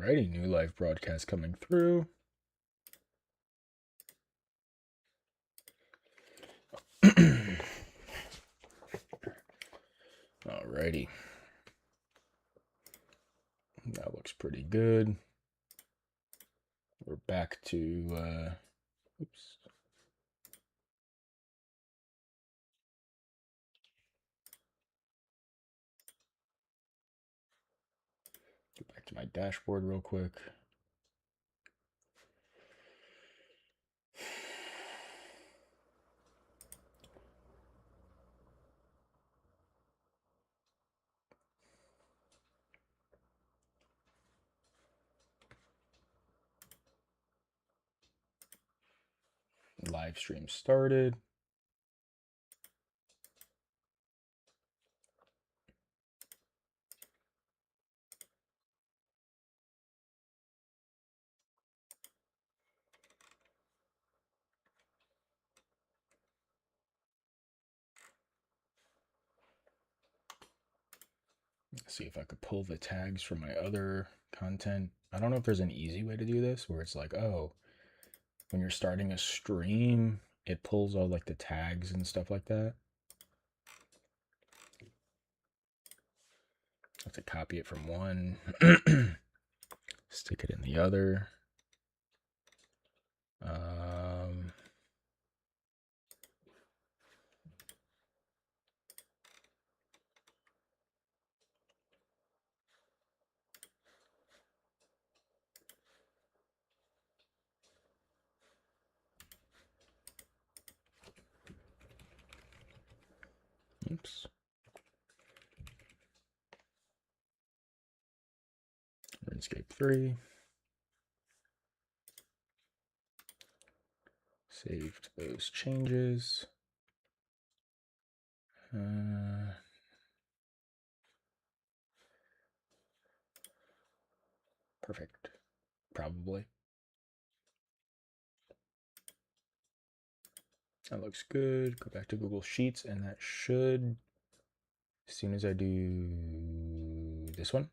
Alrighty, new live broadcast coming through. Alrighty. That looks pretty good. We're back to, oops. Go back to my dashboard real quick. Live stream started. Let's see if I could pull the tags from my other content. I don't know if there's an easy way to do this where it's like, oh, when you're starting a stream, it pulls all like the tags and stuff like that. I have to copy it from one, stick it in the other. Oops. RuneScape 3. Saved those changes. Perfect. Probably. That looks good. Go back to Google Sheets, and that should, as soon as I do this one.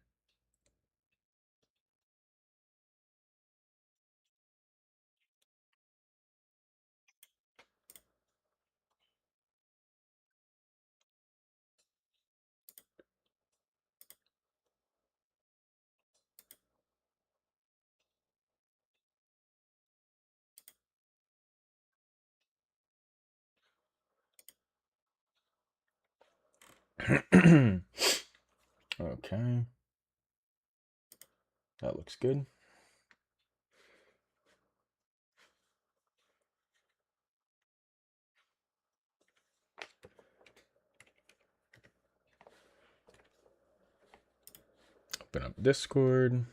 Okay. That looks good. Open up Discord.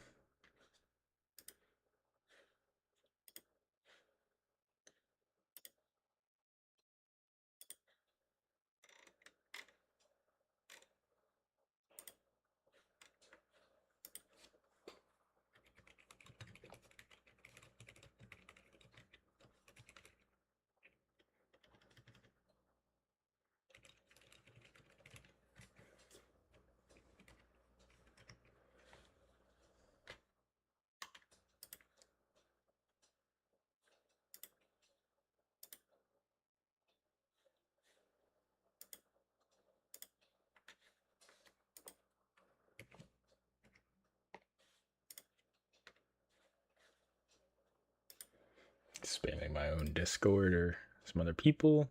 Spamming my own Discord or some other people.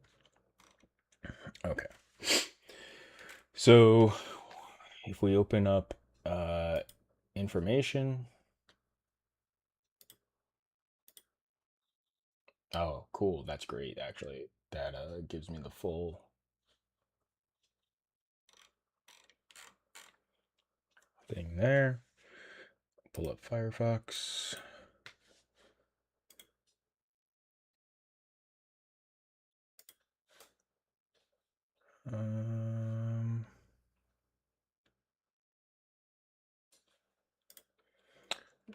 Okay. So if we open up information. Oh, cool. That's great, actually. That gives me the full thing there. Pull up Firefox.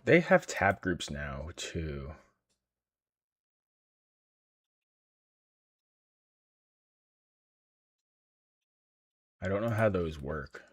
They have tab groups now, too. I don't know how those work.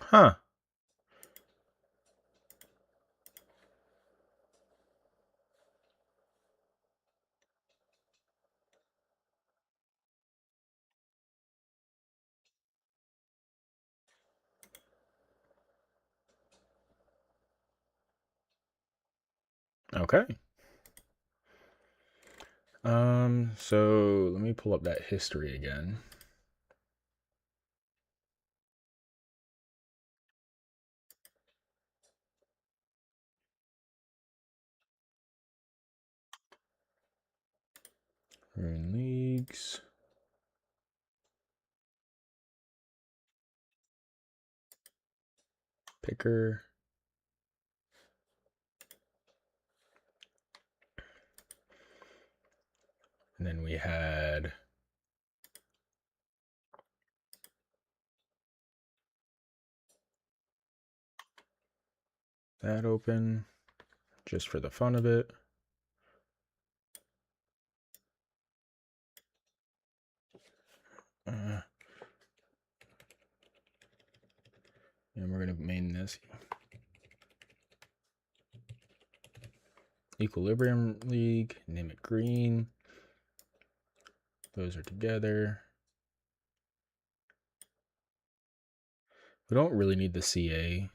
Huh. Okay. So let me pull up that history again. Rune leagues. Picker. And then we had that open just for the fun of it. And we're going to main this. Equilibrium League, name it green. Those are together. We don't really need the CA,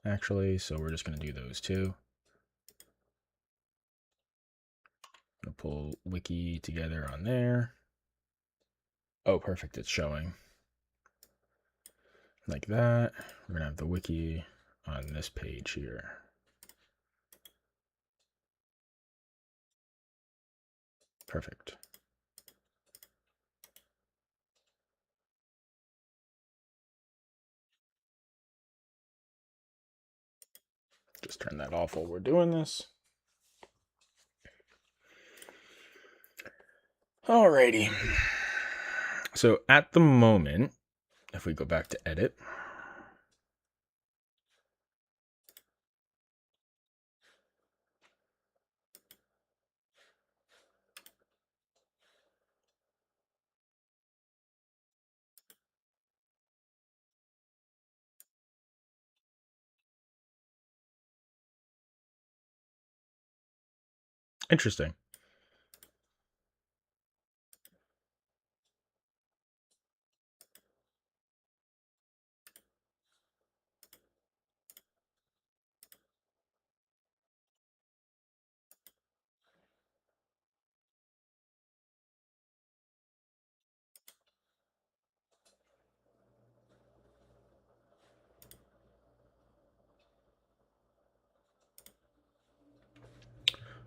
actually, so we're just going to do those two. I'm going to pull wiki together on there. Oh, perfect, it's showing. Like that. We're going to have the wiki on this page here. Perfect. Just turn that off while we're doing this. Alrighty. So at the moment, if we go back to edit, interesting.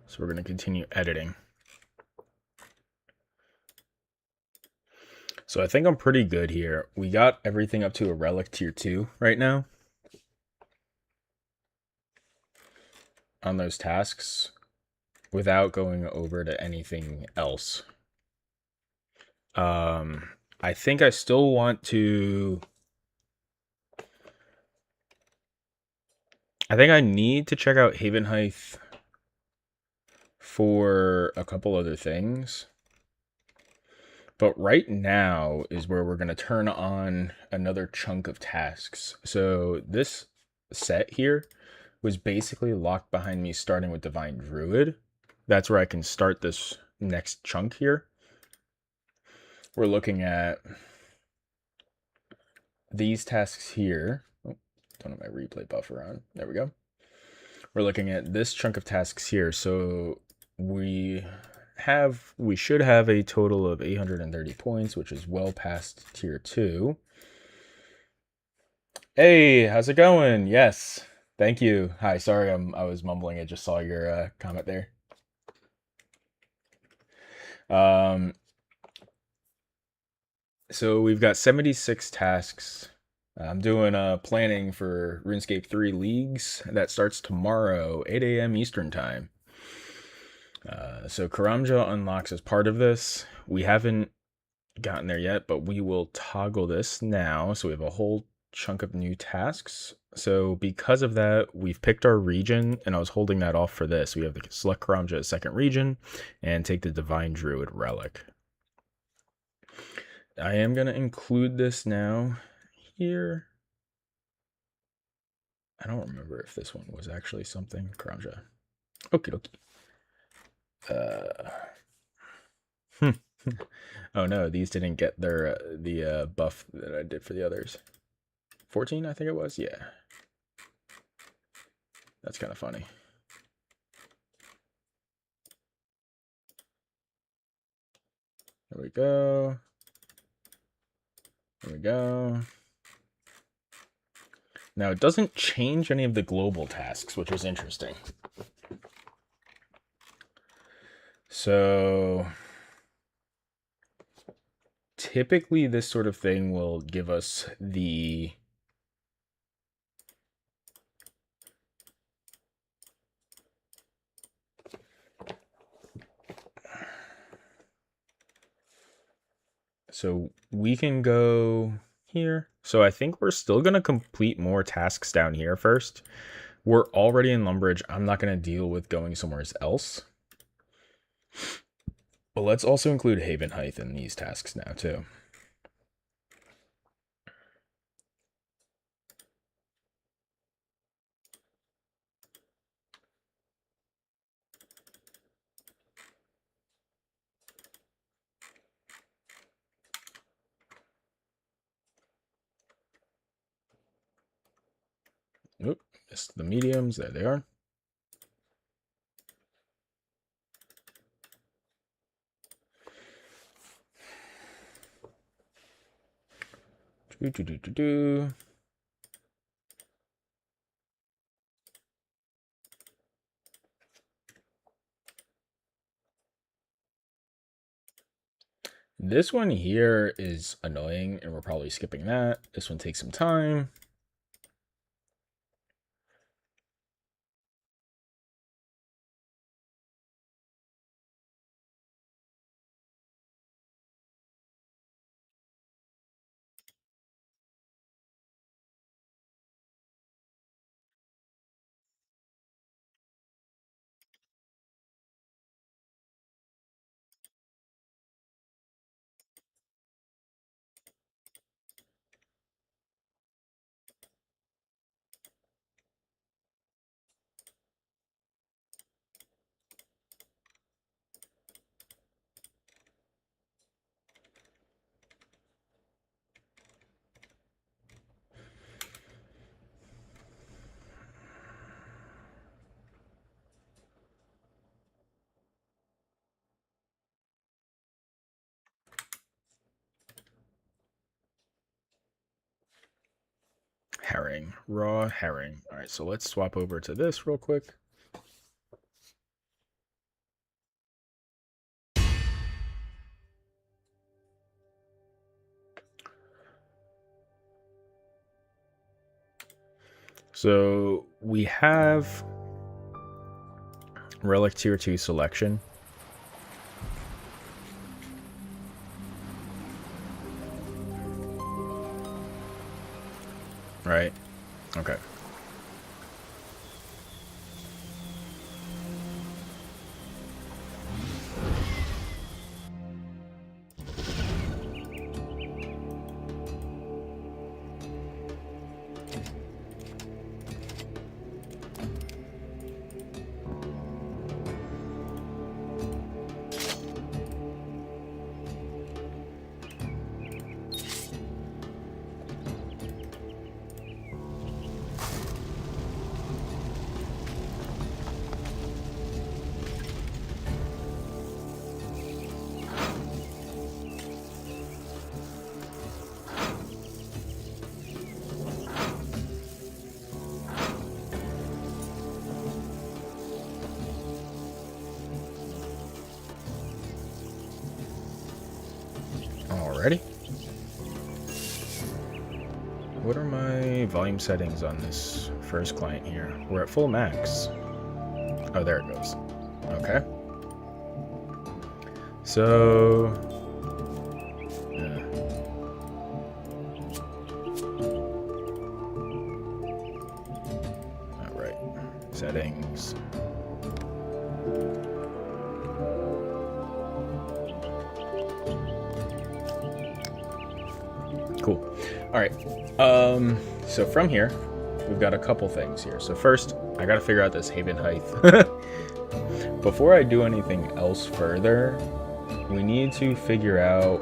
So we're going to continue editing. So I think I'm pretty good here. We got everything up to a relic tier 2 right now on those tasks without going over to anything else. I think I still want to... I think I need to check out Haven Height for a couple other things. But right now is where we're going to turn on another chunk of tasks. So this set here was basically locked behind me starting with Divine Druid. That's where I can start this next chunk here. We're looking at these tasks here. Oh, don't have my replay buffer on. There we go. We're looking at this chunk of tasks here. So we should have a total of 830 points, which is well past tier 2. Hey, how's it going? Yes, thank you. Hi, sorry, I was mumbling. I just saw your comment there. So we've got 76 tasks. I'm doing planning for RuneScape 3 leagues. That starts tomorrow, 8 a.m. Eastern time. So Karamja unlocks as part of this. We haven't gotten there yet, but we will toggle this now. So we have a whole chunk of new tasks. So because of that, we've picked our region, and I was holding that off for this. We have to select Karamja as second region and take the Divine Druid relic. I am going to include this now here. I don't remember if this one was actually something. Karanja. Okie dokie. Oh no, these didn't get their the buff that I did for the others. 14, I think it was. Yeah. That's kind of funny. There we go. There we go. Now, it doesn't change any of the global tasks, which is interesting. So, typically, this sort of thing will give us the... So, we can go here. So, I think we're still going to complete more tasks down here first. We're already in Lumbridge. I'm not going to deal with going somewhere else. But let's also include Haven Height in these tasks now, too. Oop, missed the mediums. There they are. This one here is annoying, and we're probably skipping that. This one takes some time. Herring, raw herring. All right, so let's swap over to this real quick. So we have Relic Tier 2 selection. Right? Okay. Alrighty. What are my volume settings on this first client here? We're at full max. Oh, there it goes. Okay. So... yeah. Alright. Settings. Cool. All right. So from here, we've got a couple things here. So first, I gotta figure out this Haven height. Before I do anything else further, we need to figure out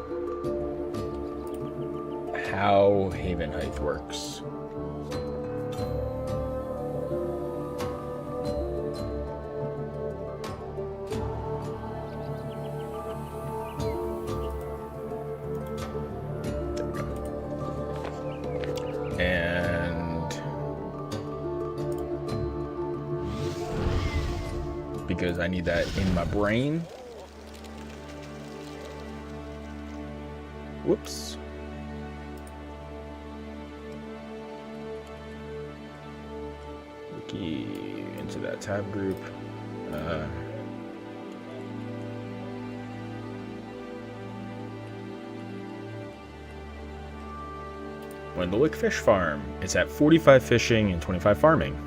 how Haven height works. Because I need that in my brain. Whoops. Wiki into that tab group. Wendelick Fish Farm. It's at 45 fishing and 25 farming.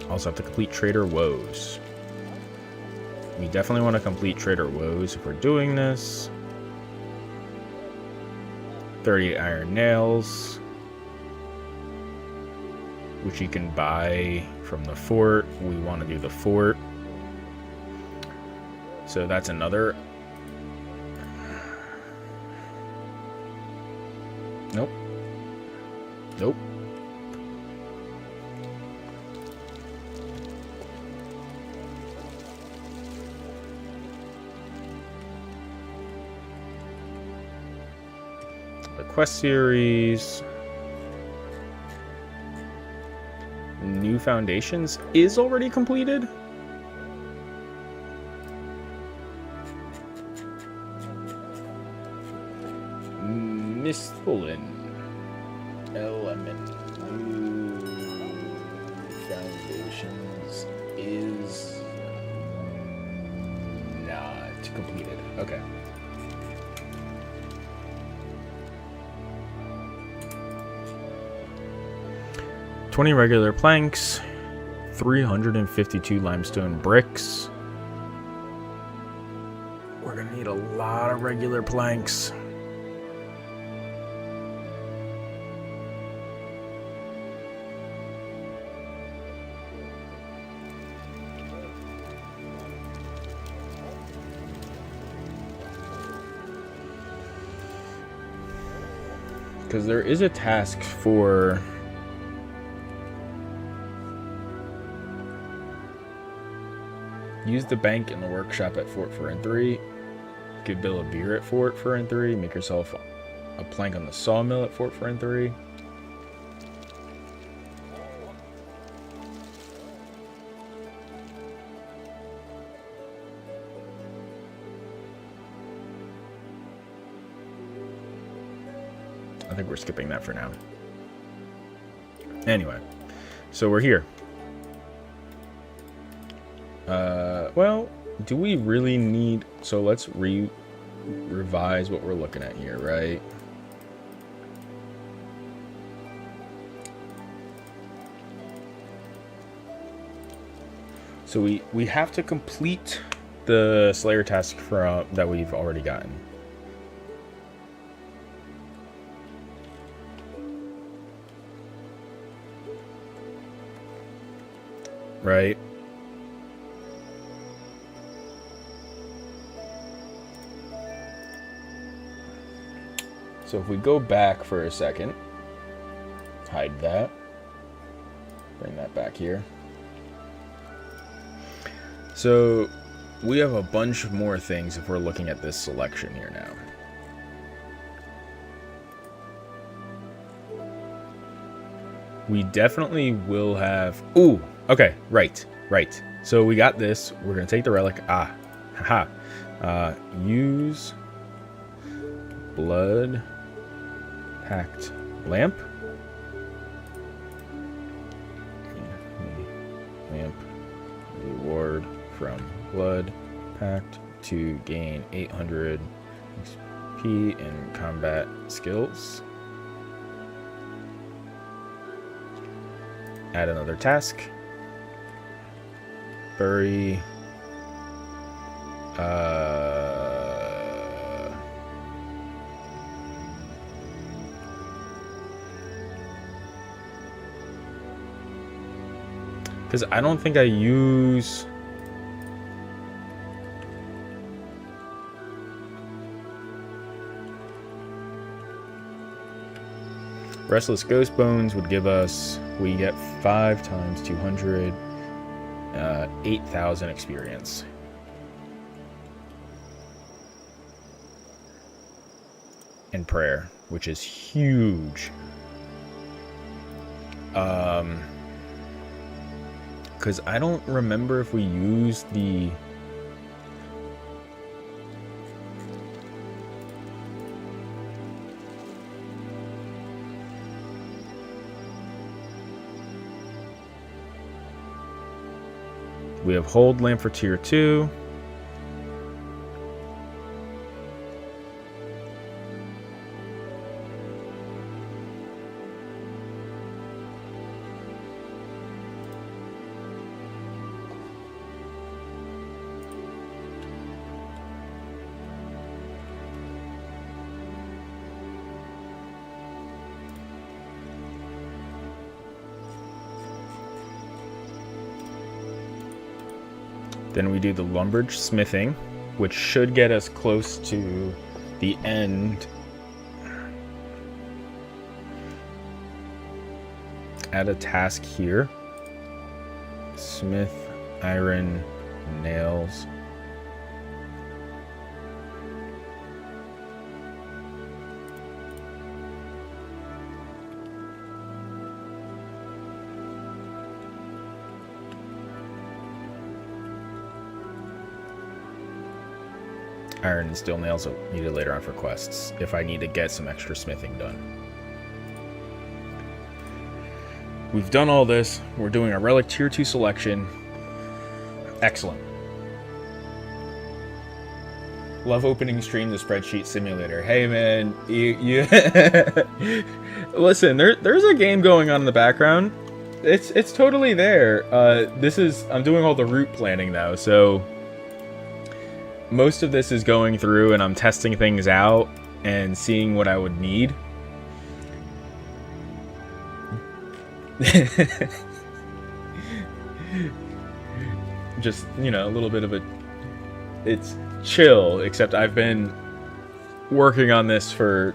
Also have to complete Trader Woes. We definitely want to complete Trader Woes if we're doing this. 38 iron nails, which you can buy from the fort. We want to do the fort. So that's another. Nope. Nope. Quest series, New Foundations is already completed. Mistholin Element New Foundations is not completed. Okay. $20 regular planks, 352 limestone bricks. We're gonna need a lot of regular planks. Because there is a task for use the bank in the workshop at Fort for N3. Could build a beer at Fort for N3. Make yourself a plank on the sawmill at Fort for N3. I think we're skipping that for now. Anyway, so we're here. Well, do we really need... So let's revise what we're looking at here, right? So we have to complete the Slayer task that we've already gotten. Right? So if we go back for a second, hide that, bring that back here. So we have a bunch more things if we're looking at this selection here now. We definitely will have... Ooh, okay, right. So we got this. We're going to take the relic. Haha. Use blood packed lamp. Lamp reward from blood pact to gain 800 XP in combat skills. Add another task. Bury Because I don't think I use... Restless Ghost Bones would give us... We get 5 times 200... 8,000 experience. And prayer, which is huge. Because I don't remember if we used the... We have Hold Lamp for tier 2. Then we do the Lumberge Smithing, which should get us close to the end. Add a task here. Smith, iron, nails. Iron and steel nails are needed later on for quests, if I need to get some extra smithing done. We've done all this. We're doing a relic tier 2 selection. Excellent. Love opening stream the spreadsheet simulator. Hey man, you listen, there's a game going on in the background. It's totally there. I'm doing all the route planning now, so most of this is going through and I'm testing things out and seeing what I would need. Just, you know, a little bit of a... It's chill, except I've been working on this for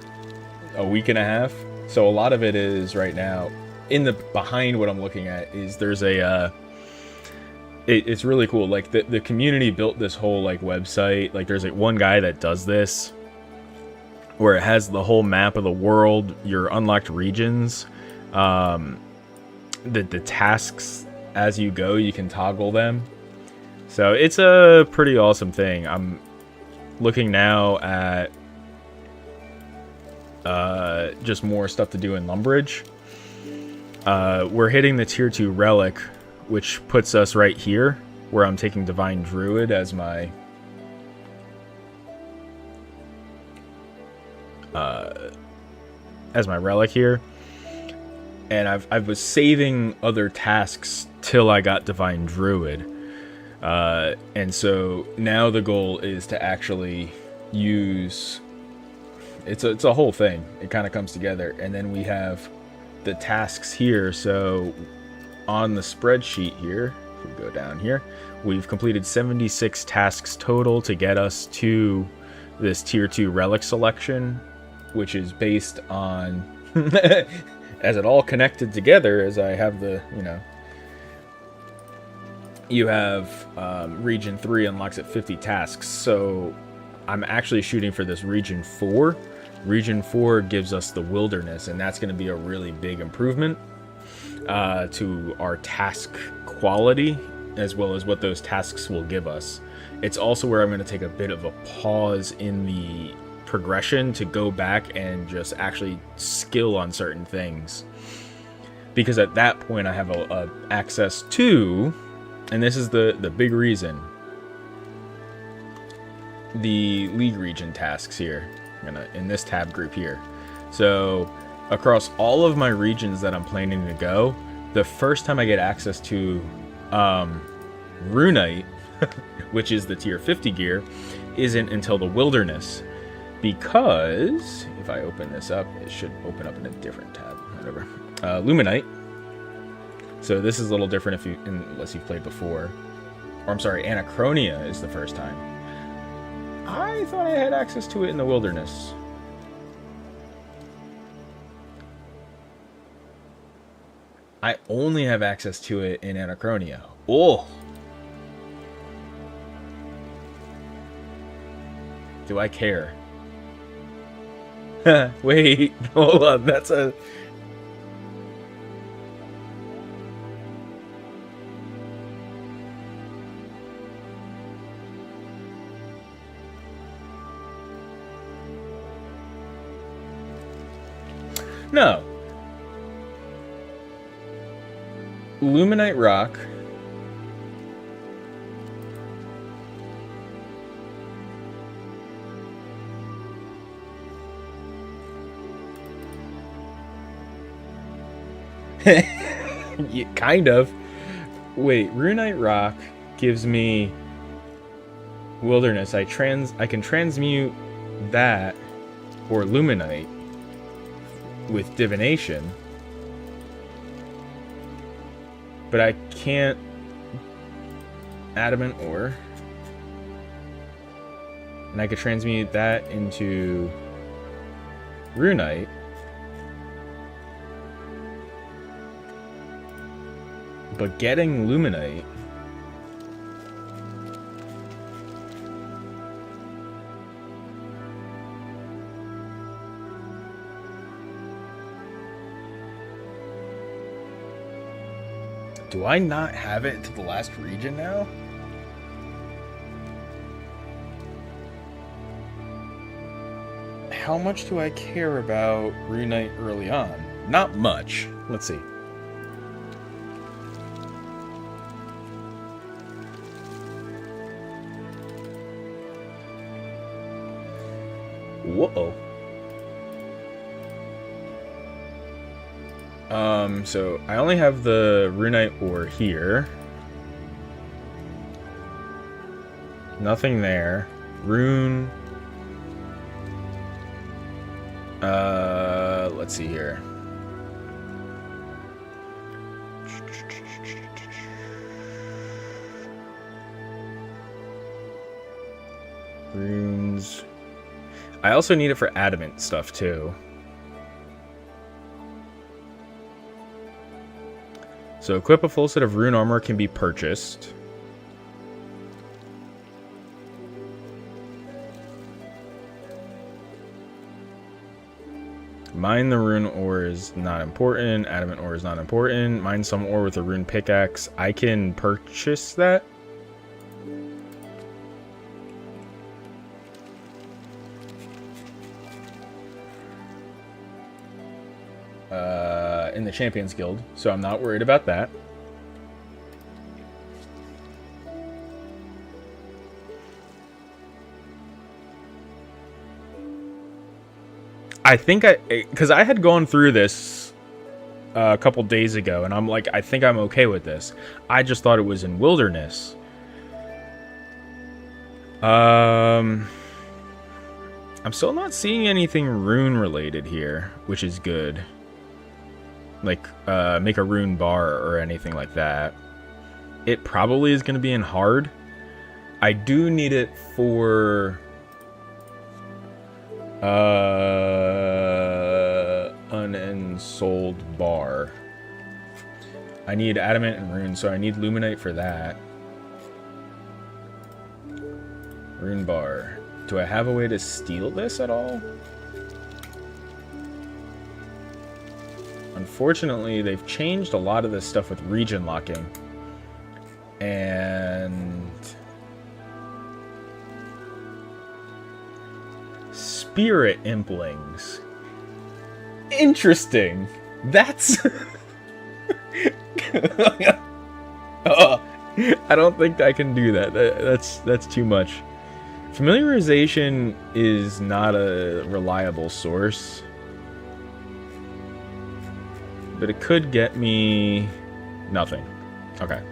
a week and a half. So a lot of it is right now, behind what I'm looking at, is there's a... It's really cool. Like the community built this whole like website. Like there's like one guy that does this, where it has the whole map of the world, your unlocked regions, the tasks as you go, you can toggle them. So it's a pretty awesome thing. I'm looking now at just more stuff to do in Lumbridge. We're hitting the tier 2 relic, which puts us right here, where I'm taking Divine Druid as my relic here. And I was saving other tasks till I got Divine Druid. And so now the goal is to actually use... It's a whole thing. It kind of comes together. And then we have the tasks here, so... On the spreadsheet here, if we go down here, we've completed 76 tasks total to get us to this tier 2 relic selection, which is based on, as it all connected together, as I have the, you know, you have region 3 unlocks at 50 tasks, so I'm actually shooting for this region 4. Region 4 gives us the wilderness, and that's going to be a really big improvement to our task quality, as well as what those tasks will give us. It's also where I'm going to take a bit of a pause in the progression to go back and just actually skill on certain things, because at that point I have a access to, and this is the big reason, the league region tasks here in this tab group here. So across all of my regions that I'm planning to go, the first time I get access to Runite, which is the tier 50 gear, isn't until the wilderness. Because if I open this up, it should open up in a different tab. Whatever. Luminite. So this is a little different if you, unless you've played before. Or I'm sorry, Anachronia is the first time. I thought I had access to it in the wilderness. I only have access to it in Anachronia. Oh! Do I care? Wait, hold on, that's a... No. Luminite rock. Yeah, kind of. Wait, Runite rock gives me wilderness. I can transmute that or Luminite with divination. But I can't adamant ore. And I could transmute that into Runite. But getting Luminite... Do I not have it to the last region now? How much do I care about Runite early on? Not much. Let's see. Whoa. So I only have the Runite ore here. Nothing there. Rune. Let's see here. Runes. I also need it for adamant stuff too. So equip a full set of rune armor can be purchased. Mine the rune ore is not important. Adamant ore is not important. Mine some ore with a rune pickaxe. I can purchase that. In the Champions Guild, so I'm not worried about that. I think because I had gone through this a couple days ago, and I'm like, I think I'm okay with this. I just thought it was in Wilderness. I'm still not seeing anything rune related here, which is good. Like, make a rune bar or anything like that. It probably is going to be in hard. I do need it for an ensouled bar. I need adamant and rune, so I need luminite for that. Rune bar. Do I have a way to steal this at all? Unfortunately, they've changed a lot of this stuff with region locking. And spirit implings. Interesting. That's oh, I don't think I can do that. That's too much. Familiarization is not a reliable source. But it could get me nothing. Okay.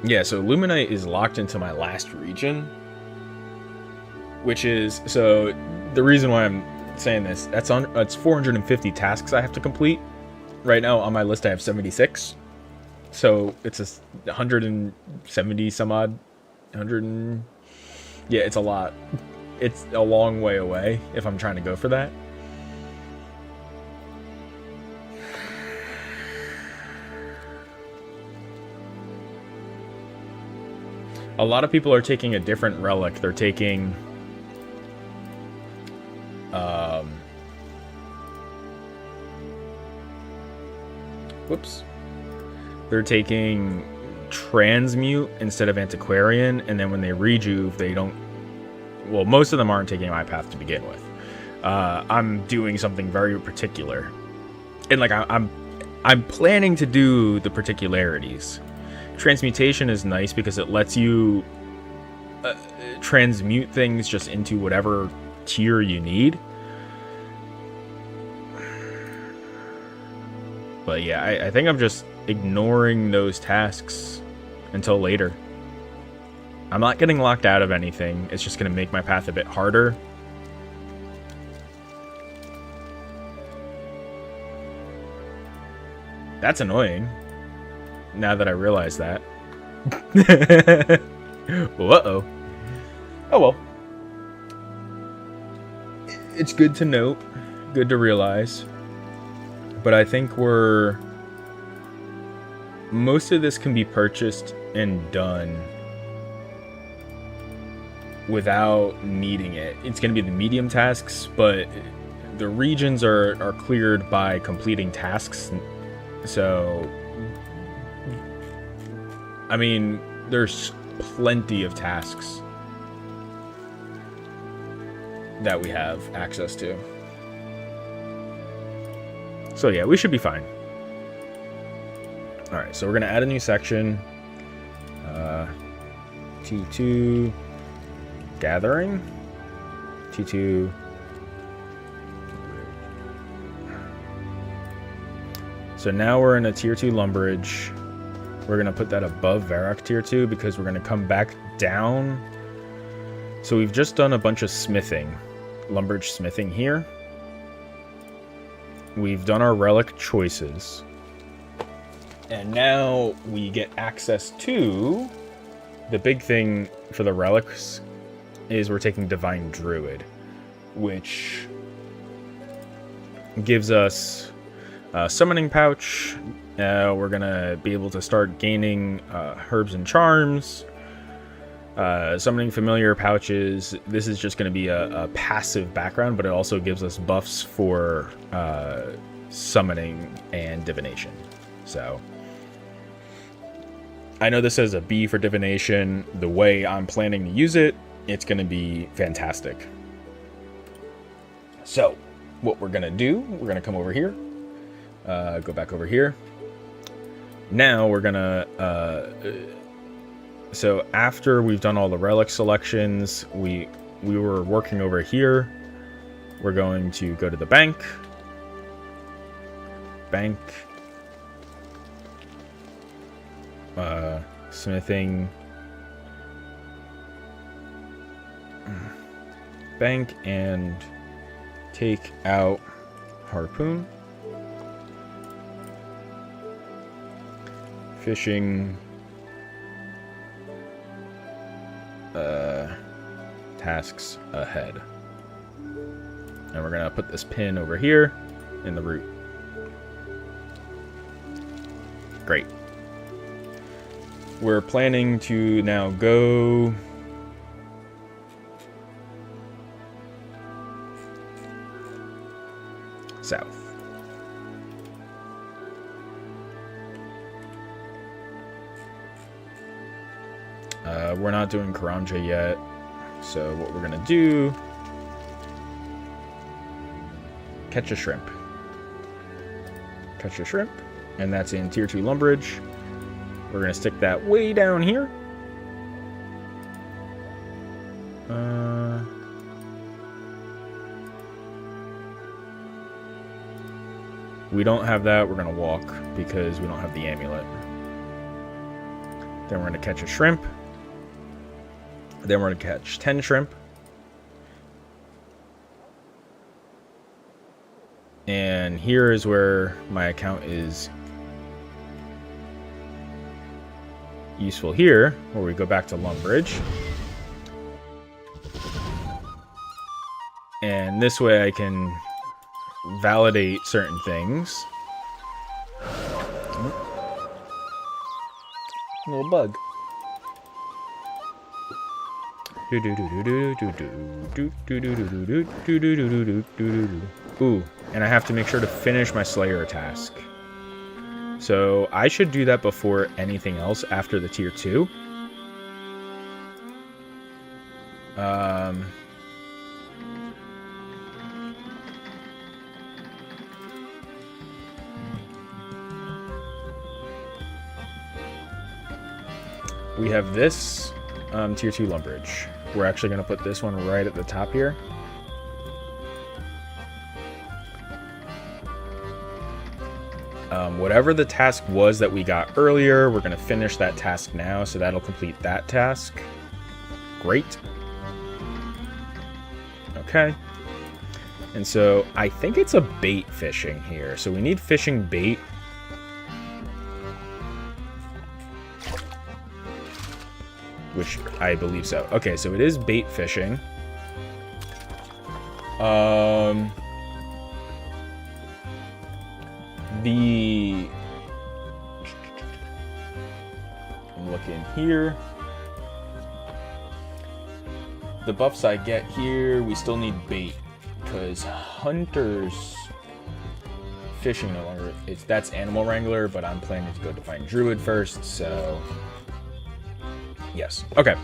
Yeah, so Luminite is locked into my last region. Which is, so the reason why I'm saying this, it's 450 tasks I have to complete. Right now on my list I have 76. So it's a 170 some odd. 100 and... Yeah, it's a lot. It's a long way away if I'm trying to go for that. A lot of people are taking a different relic. They're taking... Whoops. They're taking Transmute instead of Antiquarian, and then when they rejuve, they don't... Well, most of them aren't taking my path to begin with. I'm doing something very particular. And, like, I'm planning to do the particularities. Transmutation is nice because it lets you transmute things just into whatever tier you need. But yeah, I think I'm just ignoring those tasks until later. I'm not getting locked out of anything. It's just going to make my path a bit harder. That's annoying. Now that I realize that. Uh-oh. Oh well. It's good to note. Good to realize. But I think most of this can be purchased and done without needing it. It's going to be the medium tasks, but the regions are cleared by completing tasks. So, I mean, there's plenty of tasks that we have access to. So yeah, we should be fine. Alright, so we're going to add a new section. T2 Gathering. T2 So now we're in a tier 2 Lumberage. We're going to put that above Varrock tier 2 because we're going to come back down. So we've just done a bunch of smithing. Lumberage smithing here. We've done our relic choices. And now we get access to... The big thing for the relics is we're taking Divine Druid, which gives us a summoning pouch. We're going to be able to start gaining herbs and charms. Summoning familiar pouches. This is just going to be a passive background, but it also gives us buffs for summoning and divination. So I know this says a B for divination. The way I'm planning to use it, it's going to be fantastic. So what we're going to do, we're going to come over here, go back over here. Now we're going to... So after we've done all the relic selections, we were working over here. We're going to go to the bank. Bank. Smithing. Bank and take out harpoon. Fishing. Tasks ahead. And we're gonna put this pin over here in the root. Great. We're planning to now go south. We're not doing Karanja yet, so what we're gonna do, catch a shrimp. Catch a shrimp, and that's in tier 2 Lumberage. We're gonna stick that way down here. We don't have that, we're gonna walk because we don't have the amulet. Then we're gonna catch a shrimp. Then we're going to catch 10 shrimp. And then here is where my account is useful here, where we go back to Lumbridge. And this way I can validate certain things. Little bug. Ooh, and I have to make sure to finish my Slayer task. So I should do that before anything else after the tier 2. We have this tier 2 Lumbridge. We're actually going to put this one right at the top here. Whatever the task was that we got earlier, we're going to finish that task now, so that'll complete that task. Great. Okay. And so I think it's a bait fishing here. So we need fishing bait. Which I believe so. Okay, so it is bait fishing. I'm looking here. The buffs I get here, we still need bait because hunters fishing no longer. That's animal wrangler, but I'm planning to go to find druid first, so yes. Okay.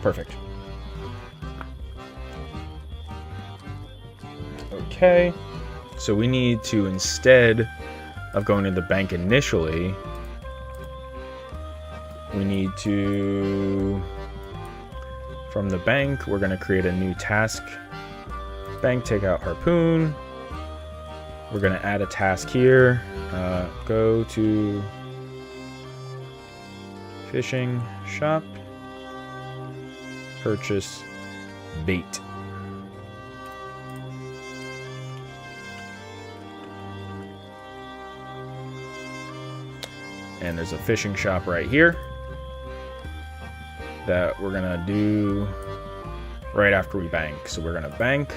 Perfect. Okay. So we need to, instead of going to the bank initially, we need to, from the bank, we're going to create a new task. Bank, take out harpoon. We're going to add a task here. Go to fishing shop. Purchase bait. And there's a fishing shop right here that we're gonna do right after we bank. So we're gonna bank,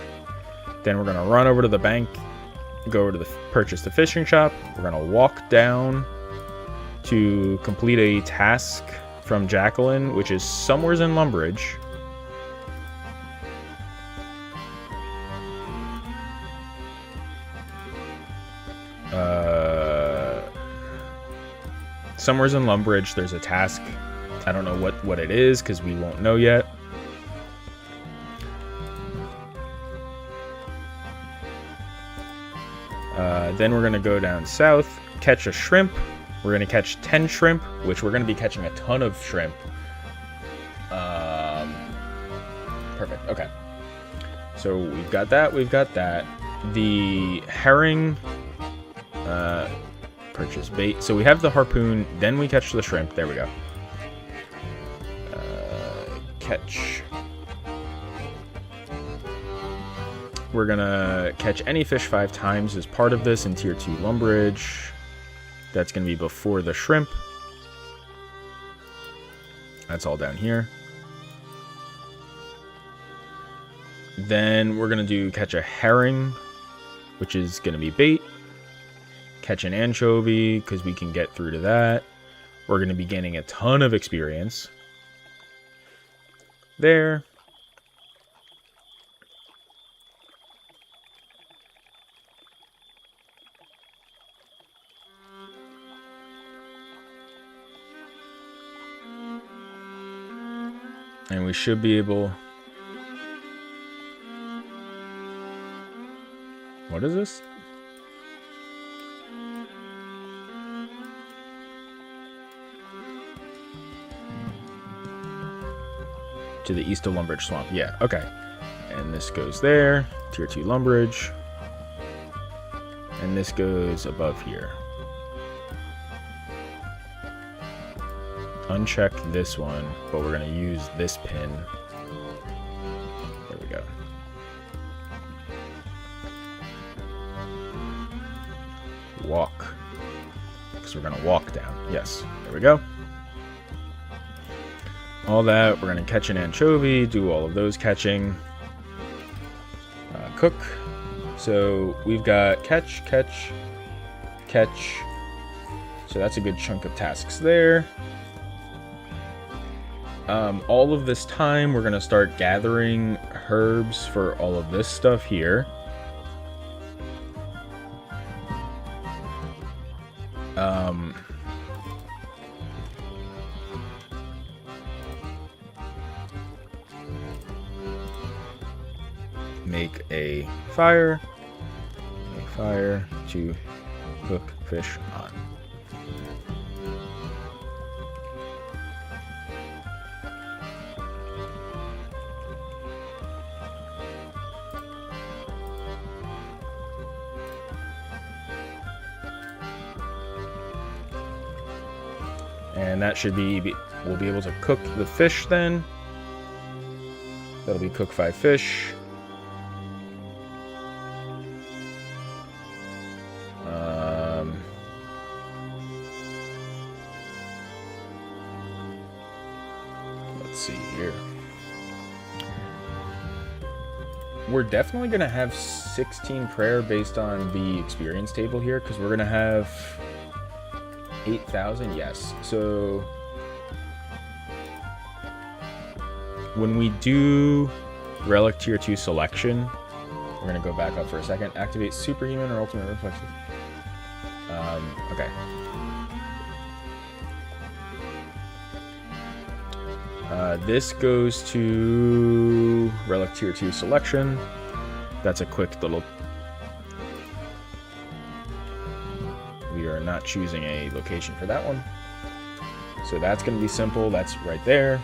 then we're gonna run over to the bank, go over to the purchase the fishing shop. We're gonna walk down to complete a task from Jacqueline, which is somewhere in Lumbridge. Somewhere's in Lumbridge, there's a task. I don't know what it is, because we won't know yet. Then we're going to go down south, catch a shrimp. We're going to catch 10 shrimp, which we're going to be catching a ton of shrimp. Perfect, okay. So we've got that, we've got that. The herring... purchase bait. So we have the harpoon, then we catch the shrimp. There we go. Catch. We're gonna catch any fish 5 times as part of this in tier 2 Lumbridge. That's gonna be before the shrimp. That's all down here. Then we're gonna do catch a herring, which is gonna be bait. Catch an anchovy, because we can get through to that. We're going to be gaining a ton of experience. There. And we should be able... What is this? To the east of Lumbridge Swamp. Yeah, okay. And this goes there. Tier 2 Lumbridge. And this goes above here. Uncheck this one, but we're going to use this pin. There we go. walk. Because we're going to walk down. Yes, there we go. All that, we're going to catch an anchovy, do all of those catching. Cook. So we've got catch, catch, catch. So that's a good chunk of tasks there. All of this time, we're going to start gathering herbs for all of this stuff here. Make a fire to cook fish on. And that should be, we'll be able to cook the fish then. That'll be cook 5 fish. Let's see here. We're definitely going to have 16 prayer based on the experience table here, because we're going to have 8,000, yes. So when we do relic tier 2 selection, we're going to go back up for a second. Activate superhuman or ultimate reflexes. Okay. This goes to relic tier 2 selection. That's a quick little... We are not choosing a location for that one. So that's going to be simple. That's right there.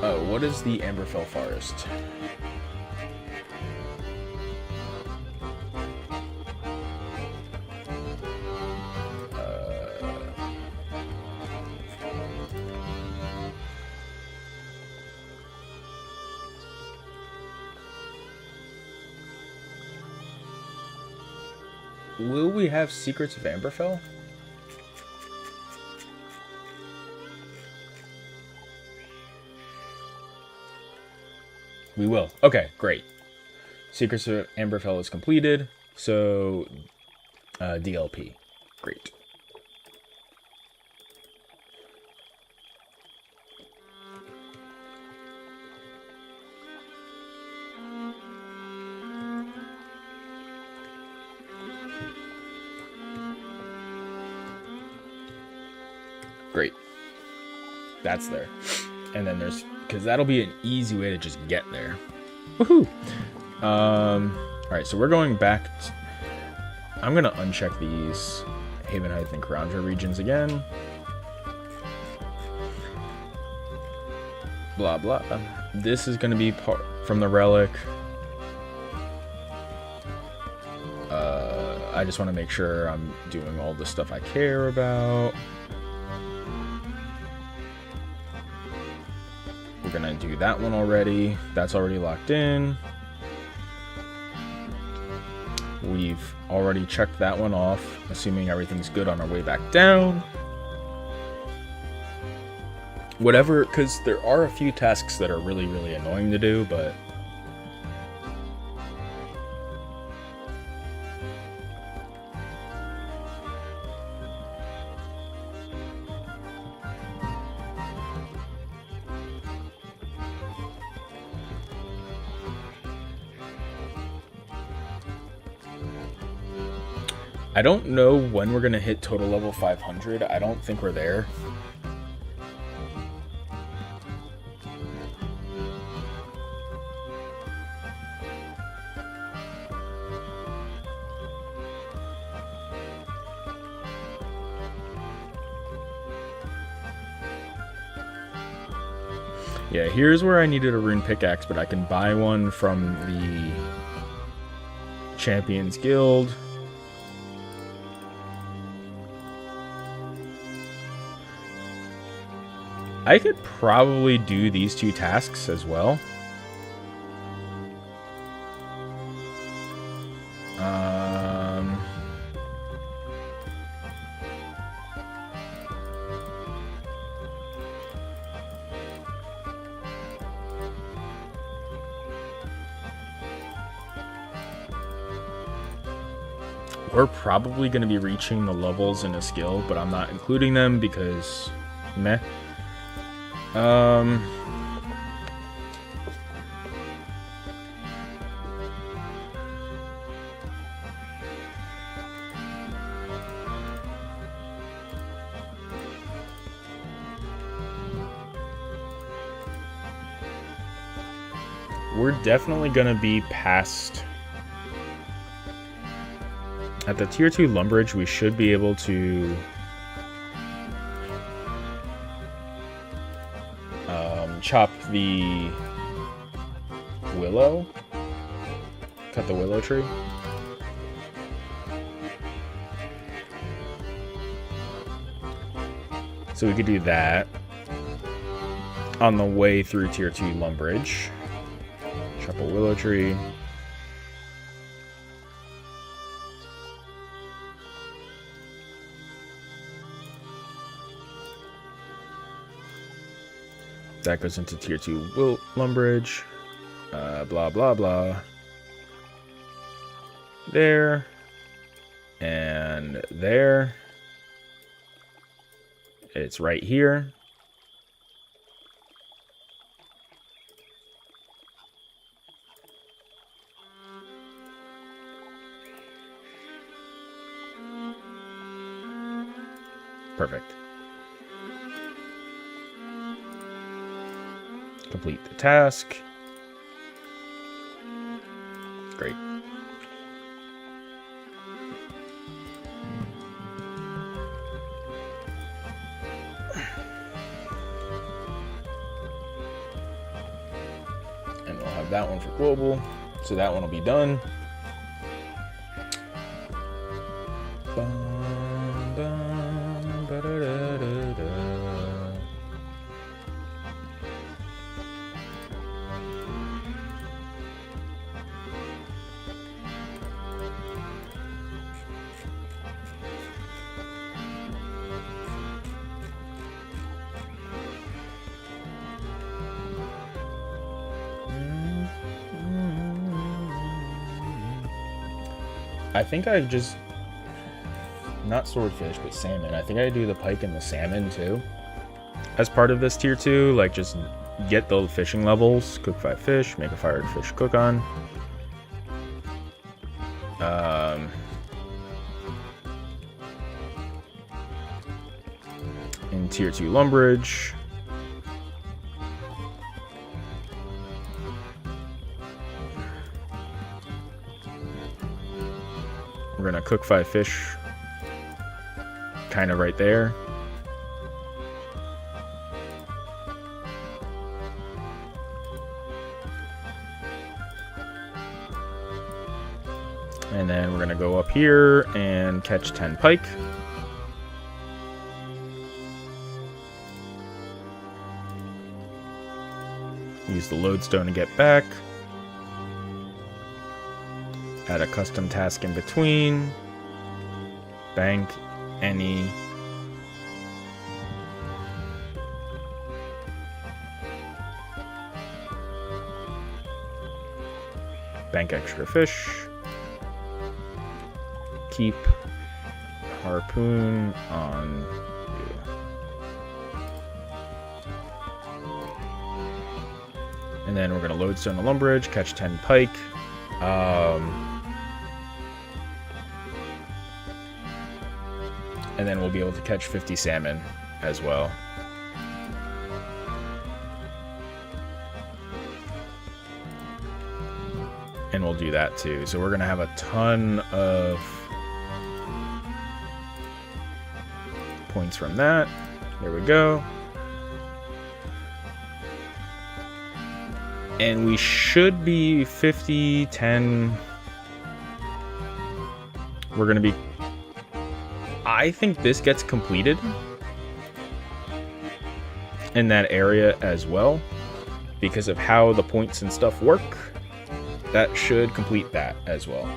Oh, what is the Amberfell Forest? Will we have Secrets of Amberfell? We will. Okay, great. Secrets of Amberfell is completed. So, DLP. Great. Great. That's there. And then there's... Because that'll be an easy way to just get there. Woohoo! Alright, so we're going back... I'm going to uncheck these Haven Heights and Karandra regions again. Blah, blah. This is going to be part from the relic. I just want to make sure I'm doing all the stuff I care about. We're gonna do that one already. That's already locked in. We've already checked that one off, assuming everything's good on our way back down. Whatever, because there are a few tasks that are really, really annoying to do, but... I don't know when we're going to hit total level 500. I don't think we're there. Yeah, here's where I needed a rune pickaxe, but I can buy one from the Champions Guild. I could probably do these 2 tasks as well. We're probably going to be reaching the levels in a skill, but I'm not including them because meh. We're definitely going to be past... At the tier 2 Lumbridge, we should be able to chop the willow, cut the willow tree. So we could do that on the way through tier 2 Lumbridge. Chop a willow tree. That goes into tier 2 Lumbridge. Blah, blah, blah. There. And there. It's right here. Perfect. Complete the task. Great. And we'll have that one for global. So that one will be done. I think I just, not swordfish, but salmon. I think I do the pike and the salmon too. As part of this tier 2, like just get the fishing levels, cook 5 fish, make a fire to fish cook on. In tier 2 Lumbridge. We're gonna cook 5 fish kind of right there. And then we're gonna go up here and catch 10 pike. Use the lodestone to get back. Add a custom task in between. Bank any. Bank extra fish. Keep harpoon on you. And then we're going to lodestone the Lumbridge, catch 10 pike. And then we'll be able to catch 50 salmon as well. And we'll do that too. So we're going to have a ton of points from that. There we go. And we should be 50, 10. We're going to be... I think this gets completed. in that area as well. Because of how the points and stuff work, that should complete that as well.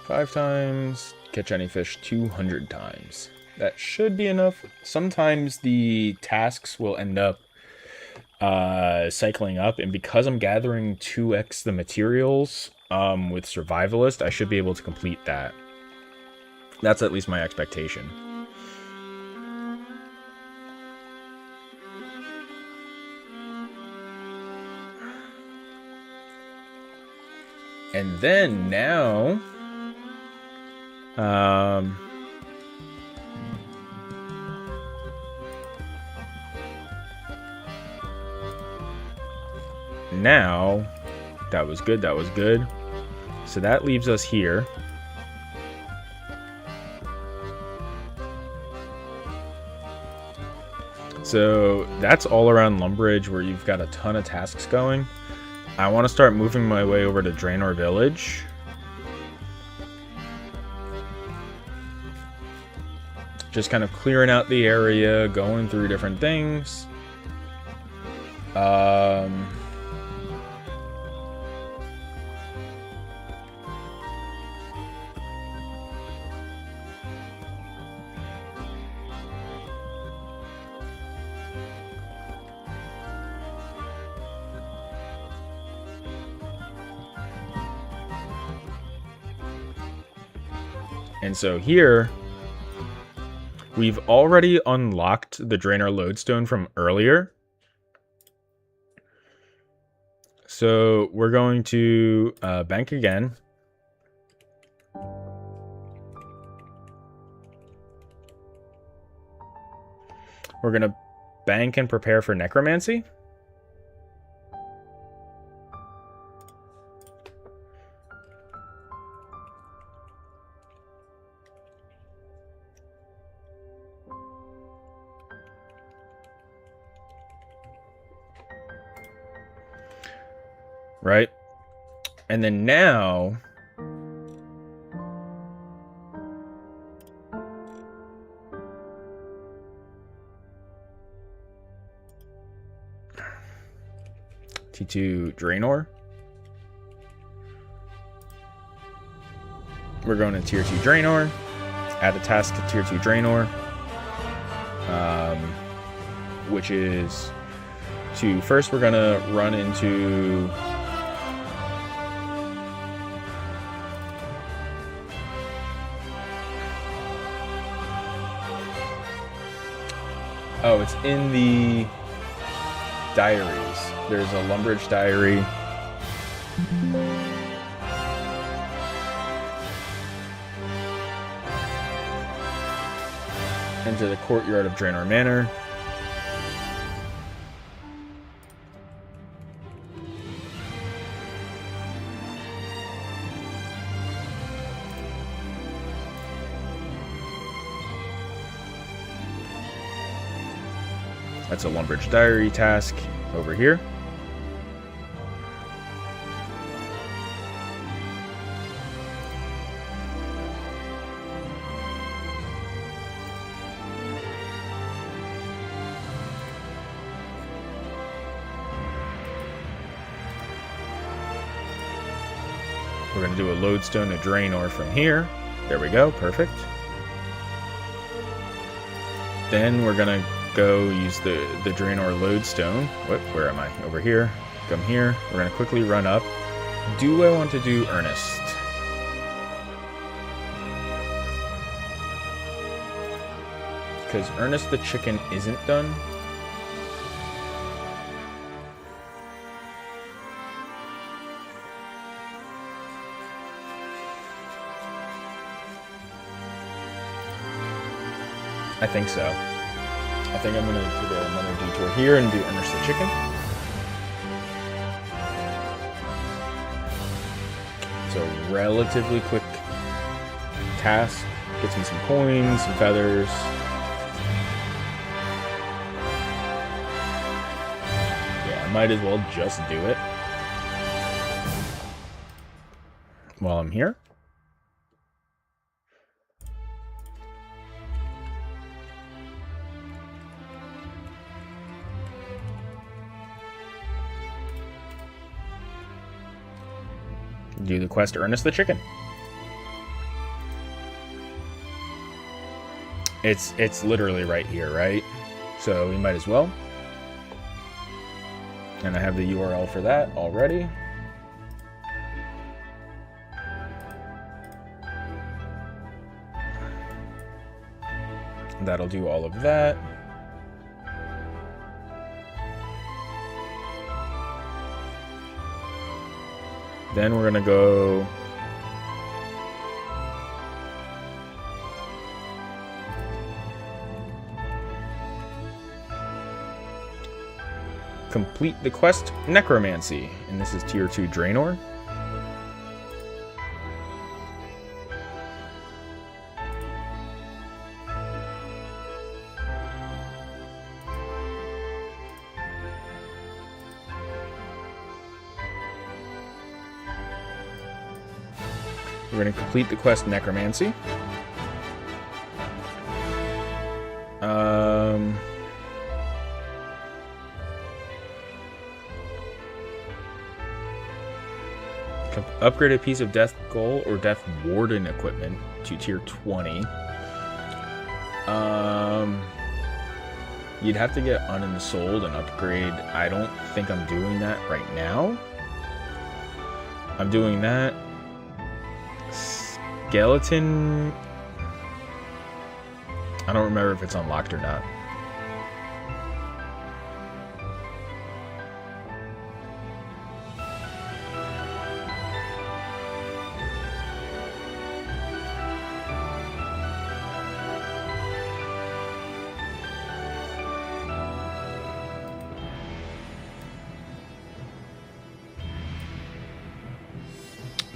Five times, catch any fish 200 times. That should be enough. Sometimes the tasks will end up cycling up, and because I'm gathering 2x the materials with Survivalist, I should be able to complete that. That's at least my expectation. And then now... now, that was good, that was good. So that leaves us here. So that's all around Lumbridge where you've got a ton of tasks going. I want to start moving my way over to Draenor Village. Just kind of clearing out the area, going through different things. And so here, we've already unlocked the Draenor Lodestone from earlier. So we're going to bank again. We're going to bank and prepare for Necromancy. Right? And then now... T2 Draenor. We're going to Tier 2 Draenor. Add a task to Tier 2 Draenor. Which is to... First, we're going to run into... Oh, it's in the diaries. There's a Lumbridge diary. Enter the courtyard of Draenor Manor. That's a Lumbridge diary task over here. We're going to do a lodestone to Draenor from here. There we go, perfect. Then we're going to go use the Draenor lodestone. Where am I? Over here. Come here. We're going to quickly run up. Do I want to do Ernest? Because Ernest the chicken isn't done. I think so. I think I'm going to take another detour here and do Ernest the chicken. It's a relatively quick task. Gets me some coins, some feathers. Yeah, I might as well just do it while I'm here. Do the quest Ernest the Chicken. It's literally right here, right? So we might as well. And I have the URL for that already. That'll do all of that. Then we're gonna go complete the quest Necromancy, and this is tier 2 Draenor. We're going to complete the quest Necromancy. Upgrade a piece of Death Goal or Death Warden equipment to tier 20. You'd have to get unensouled and upgrade. I don't think I'm doing that right now. I'm doing that. Skeleton. I don't remember if it's unlocked or not.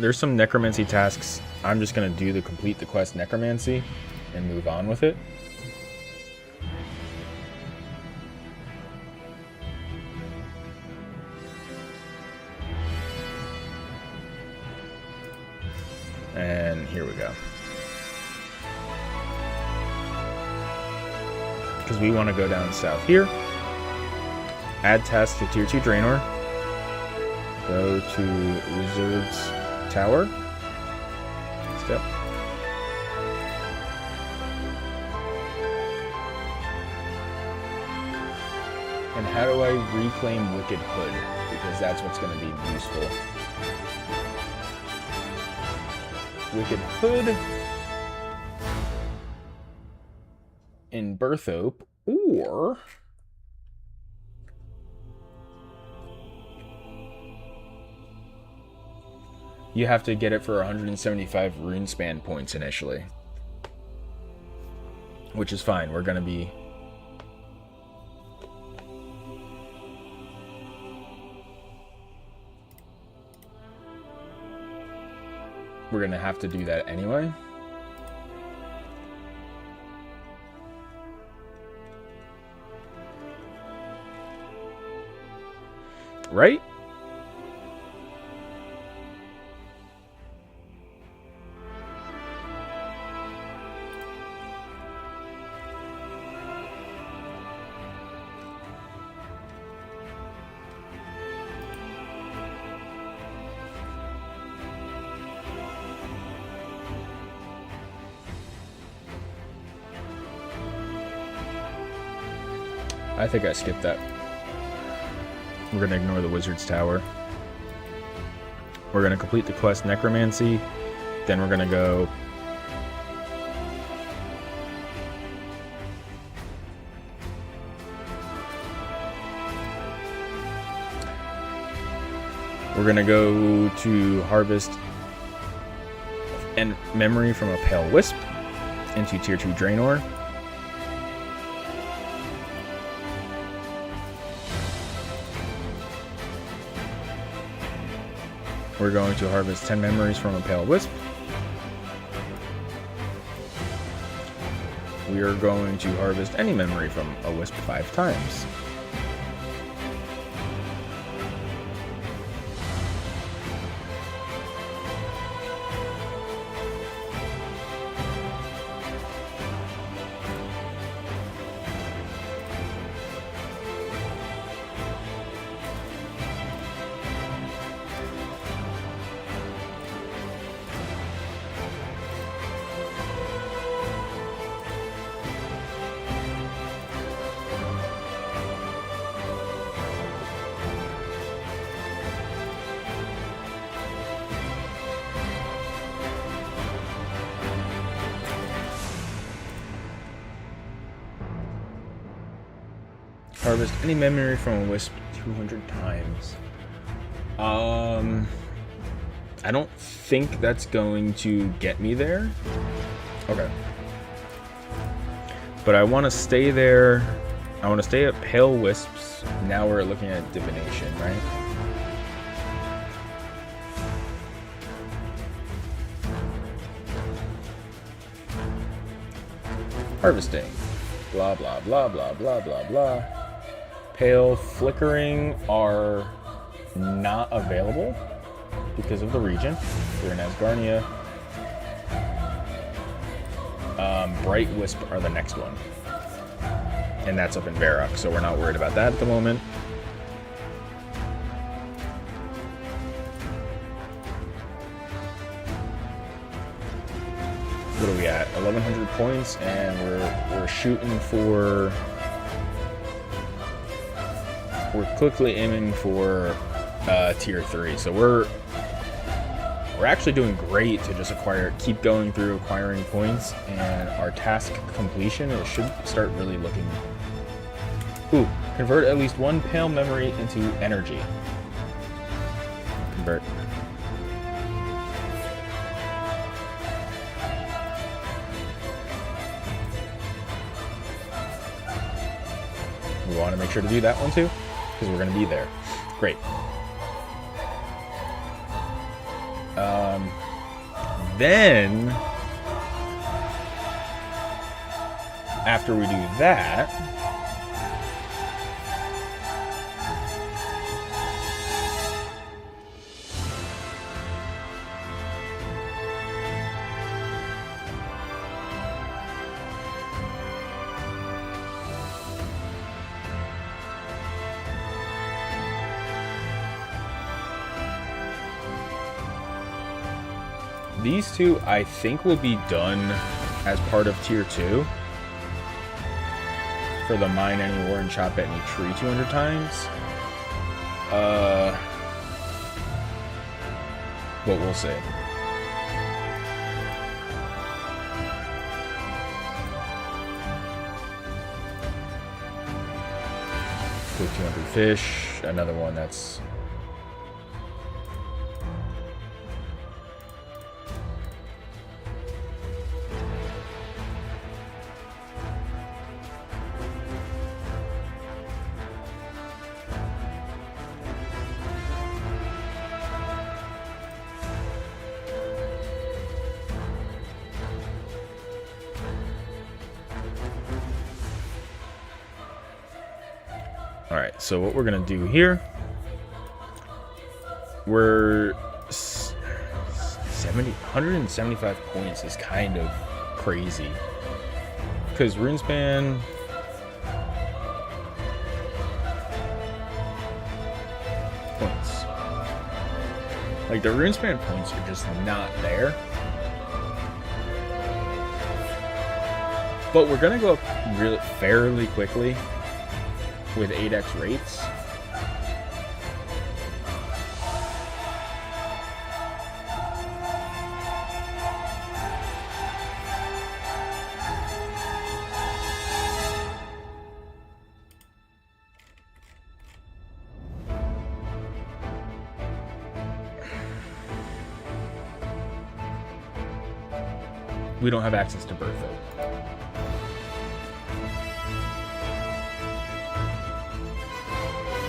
There's some necromancy tasks. I'm just going to do the complete the quest Necromancy and move on with it. And here we go. Because we want to go down south here. Add task to tier 2 Draenor. Go to Wizard's Tower. Step. And how do I reclaim Wicked Hood? Because that's what's going to be useful. Wicked Hood in Berthope, or you have to get it for 175 Runespan points initially. Which is fine. We're going to be... We're going to have to do that anyway. Right? I think I skipped that. We're going to ignore the Wizard's Tower. We're going to complete the quest Necromancy. Then we're going to go... We're going to go to harvest and memory from a Pale Wisp into tier 2 Draenor. We're going to harvest 10 memories from a Pale Wisp. we are going to harvest any memory from a wisp 5 times. Harvest any memory from a wisp 200 times. I don't think that's going to get me there. Okay. But I want to stay there. I want to stay at Pale Wisps. Now we're looking at Divination, right? Harvesting. Blah, blah, blah, blah, blah, blah, blah. Pale Flickering are not available because of the region. They're in Asgarnia. Bright Wisp are the next one. And that's up in Varrock, so we're not worried about that at the moment. What are we at? 1,100 points, and we're shooting for... We're quickly aiming for tier 3, so we're actually doing great to just keep going through acquiring points, and our task completion, it should start really looking... Ooh, convert at least one pale memory into energy. Convert. We want to make sure to do that one too, because we're going to be there. Great. Then, after we do that, these two, I think, will be done as part of Tier 2. For the Mine Anywhere and Chop Any Tree 200 times. But we'll see. Cook 200 fish. Another one that's... Alright, so what we're going to do here, we're 175 points is kind of crazy. Because Runespan... points. Like, the Runespan points are just not there. But we're going to go up fairly quickly with 8x rates. We don't have access to Bertha.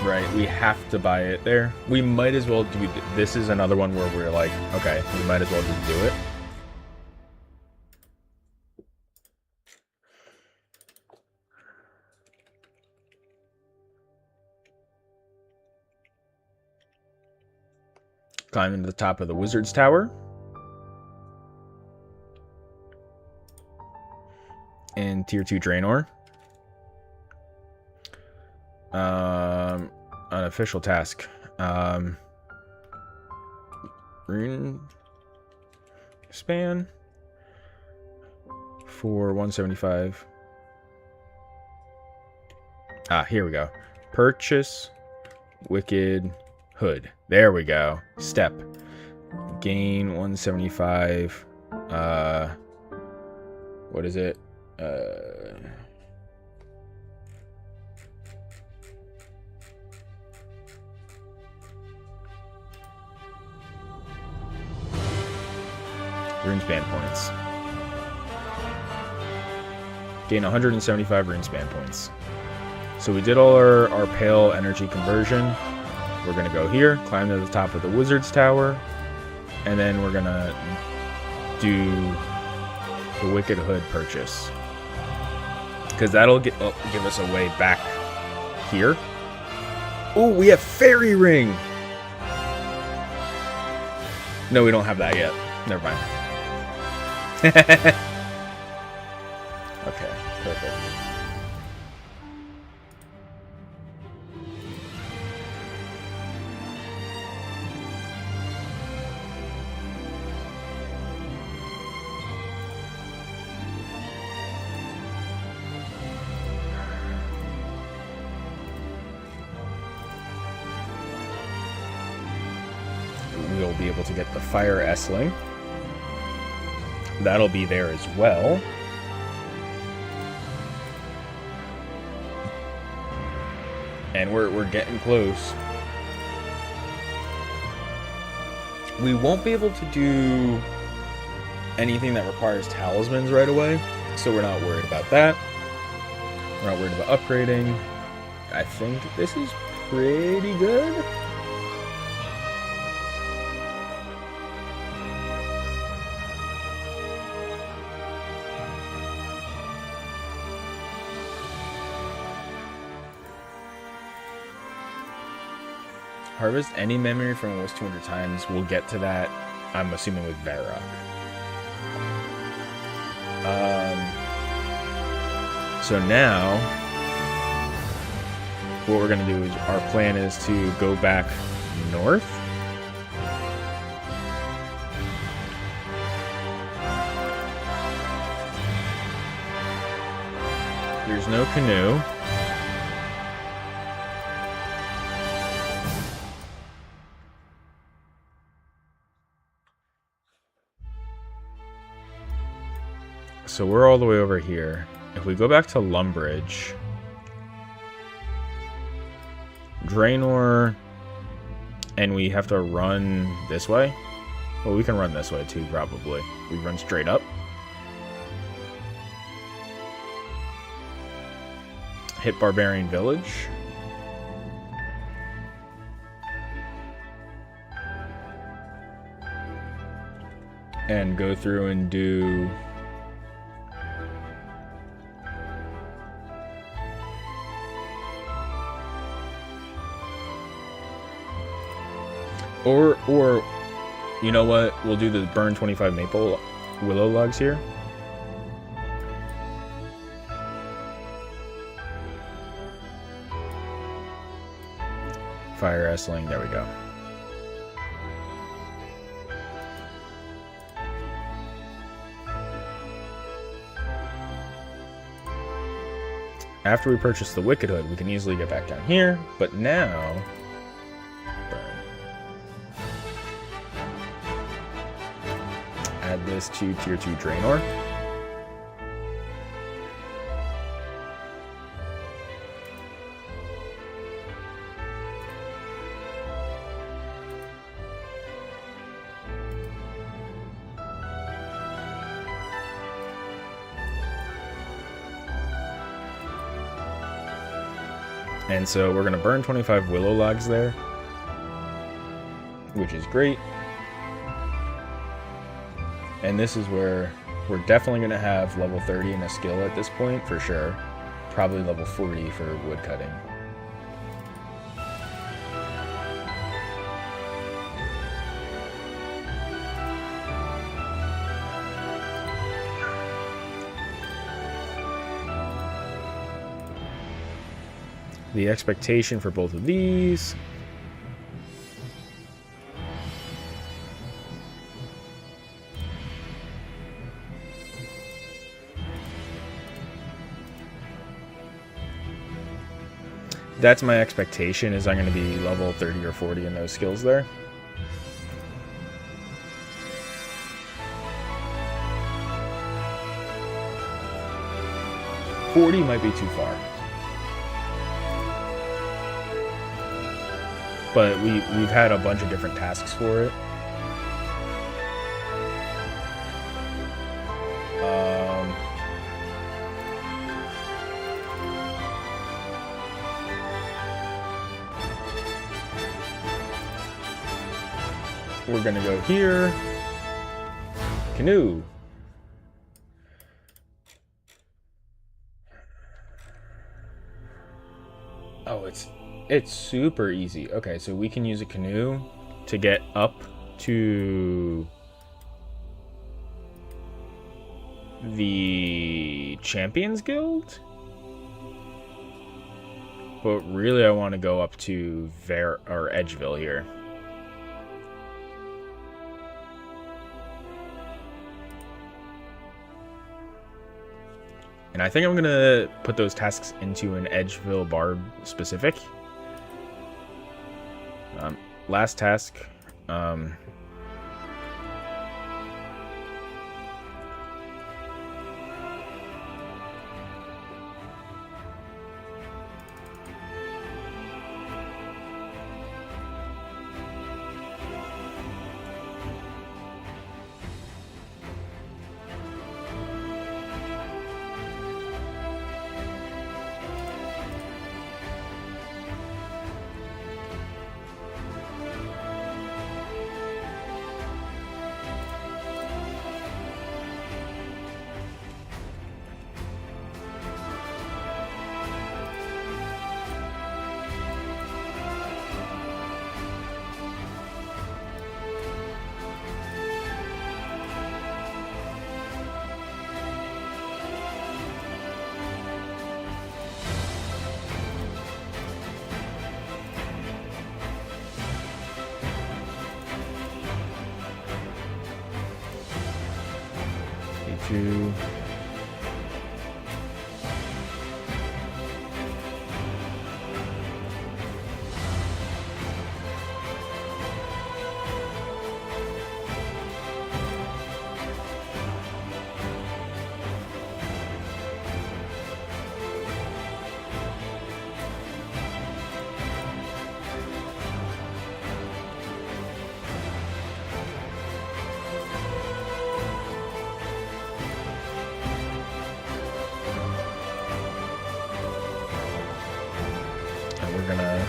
Right, we have to buy it there. We might as well do... This is another one where we're like, okay, we might as well just do it. Climb into the top of the wizard's tower. And tier 2 Draenor. Unofficial task. Rune span for 175. Here we go. Purchase Wicked Hood. There we go. Step. Gain 175. What is it? Runespan points. Gain 175 Runespan points. So we did all our pale energy conversion. We're going to go here, climb to the top of the wizard's tower, and then we're going to do the Wicked Hood purchase. Because that'll give us a way back here. Oh, we have Fairy Ring! No, we don't have that yet. Never mind. Okay, perfect. We'll be able to get the Fire S-Ling. That'll be there as well. And we're getting close. We won't be able to do anything that requires talismans right away, so we're not worried about that. We're not worried about upgrading. I think this is pretty good. Harvest any memory from almost 200 times. We'll get to that, I'm assuming, with Varrock. So now, what we're going to do is, our plan is to go back north. There's no canoe. So we're all the way over here. If we go back to Lumbridge, Draenor, and we have to run this way. Well, we can run this way too, probably. We run straight up. Hit Barbarian Village. And go through and do... Or, you know what? We'll do the burn 25 maple willow logs here. Fire S-Ling, there we go. After we purchase the Wicked Hood, we can easily get back down here, but now... Add this to tier 2 Draenor. And so we're going to burn 25 willow logs there, which is great. And this is where we're definitely going to have level 30 in a skill at this point, for sure. Probably level 40 for woodcutting. the expectation for both of these. That's my expectation, is I'm going to be level 30 or 40 in those skills there. $40 might be too far. But we've had a bunch of different tasks for it. We're gonna go here. Canoe. Oh, it's super easy. Okay, so we can use a canoe to get up to the Champions Guild. But really I want to go up to Edgeville here. And I think I'm going to put those tasks into an Edgeville Bard specific. Last task. To we're gonna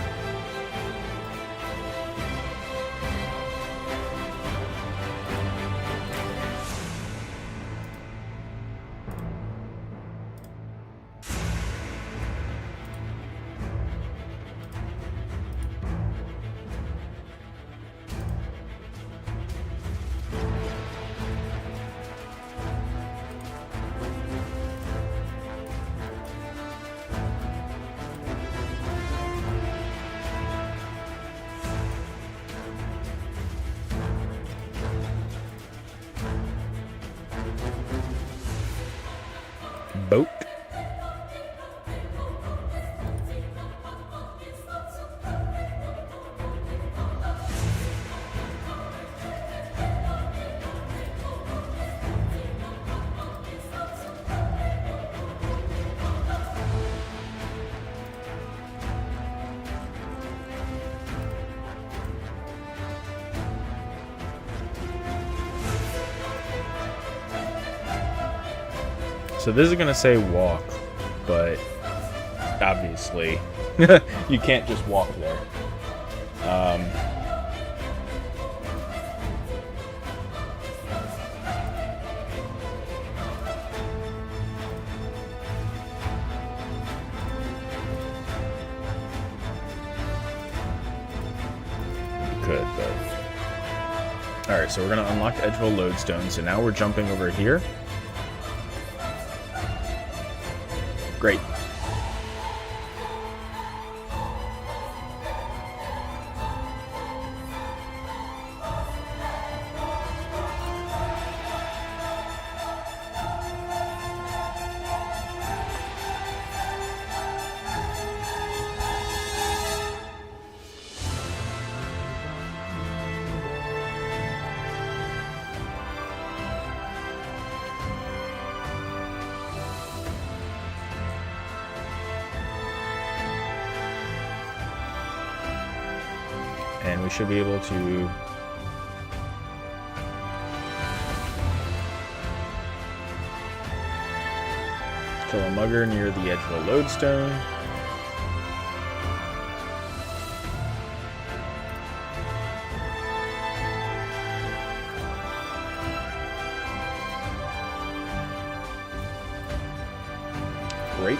boat. So this is gonna say walk, but obviously you can't just walk there. You could, but alright, so we're gonna unlock the Edgeville Lodestone, so now we're jumping over here. Great. and we should be able to kill a mugger near the edge of a lodestone. Great.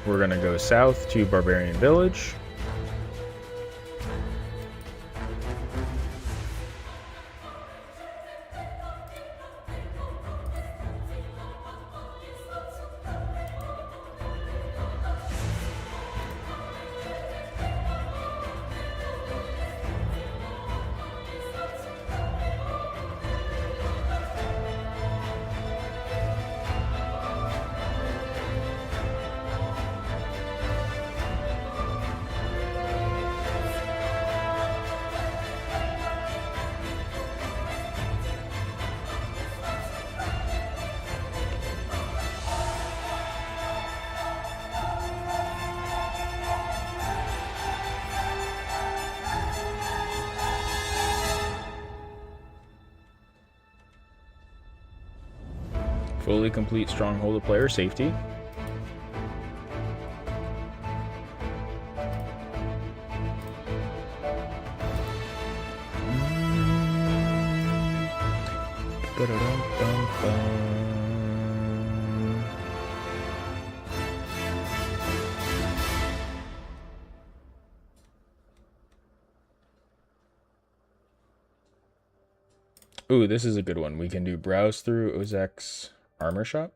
We're going to go south to Barbarian Village. Fully complete stronghold of player safety. Ooh, this is a good one. We can do browse through Ozek's armor shop.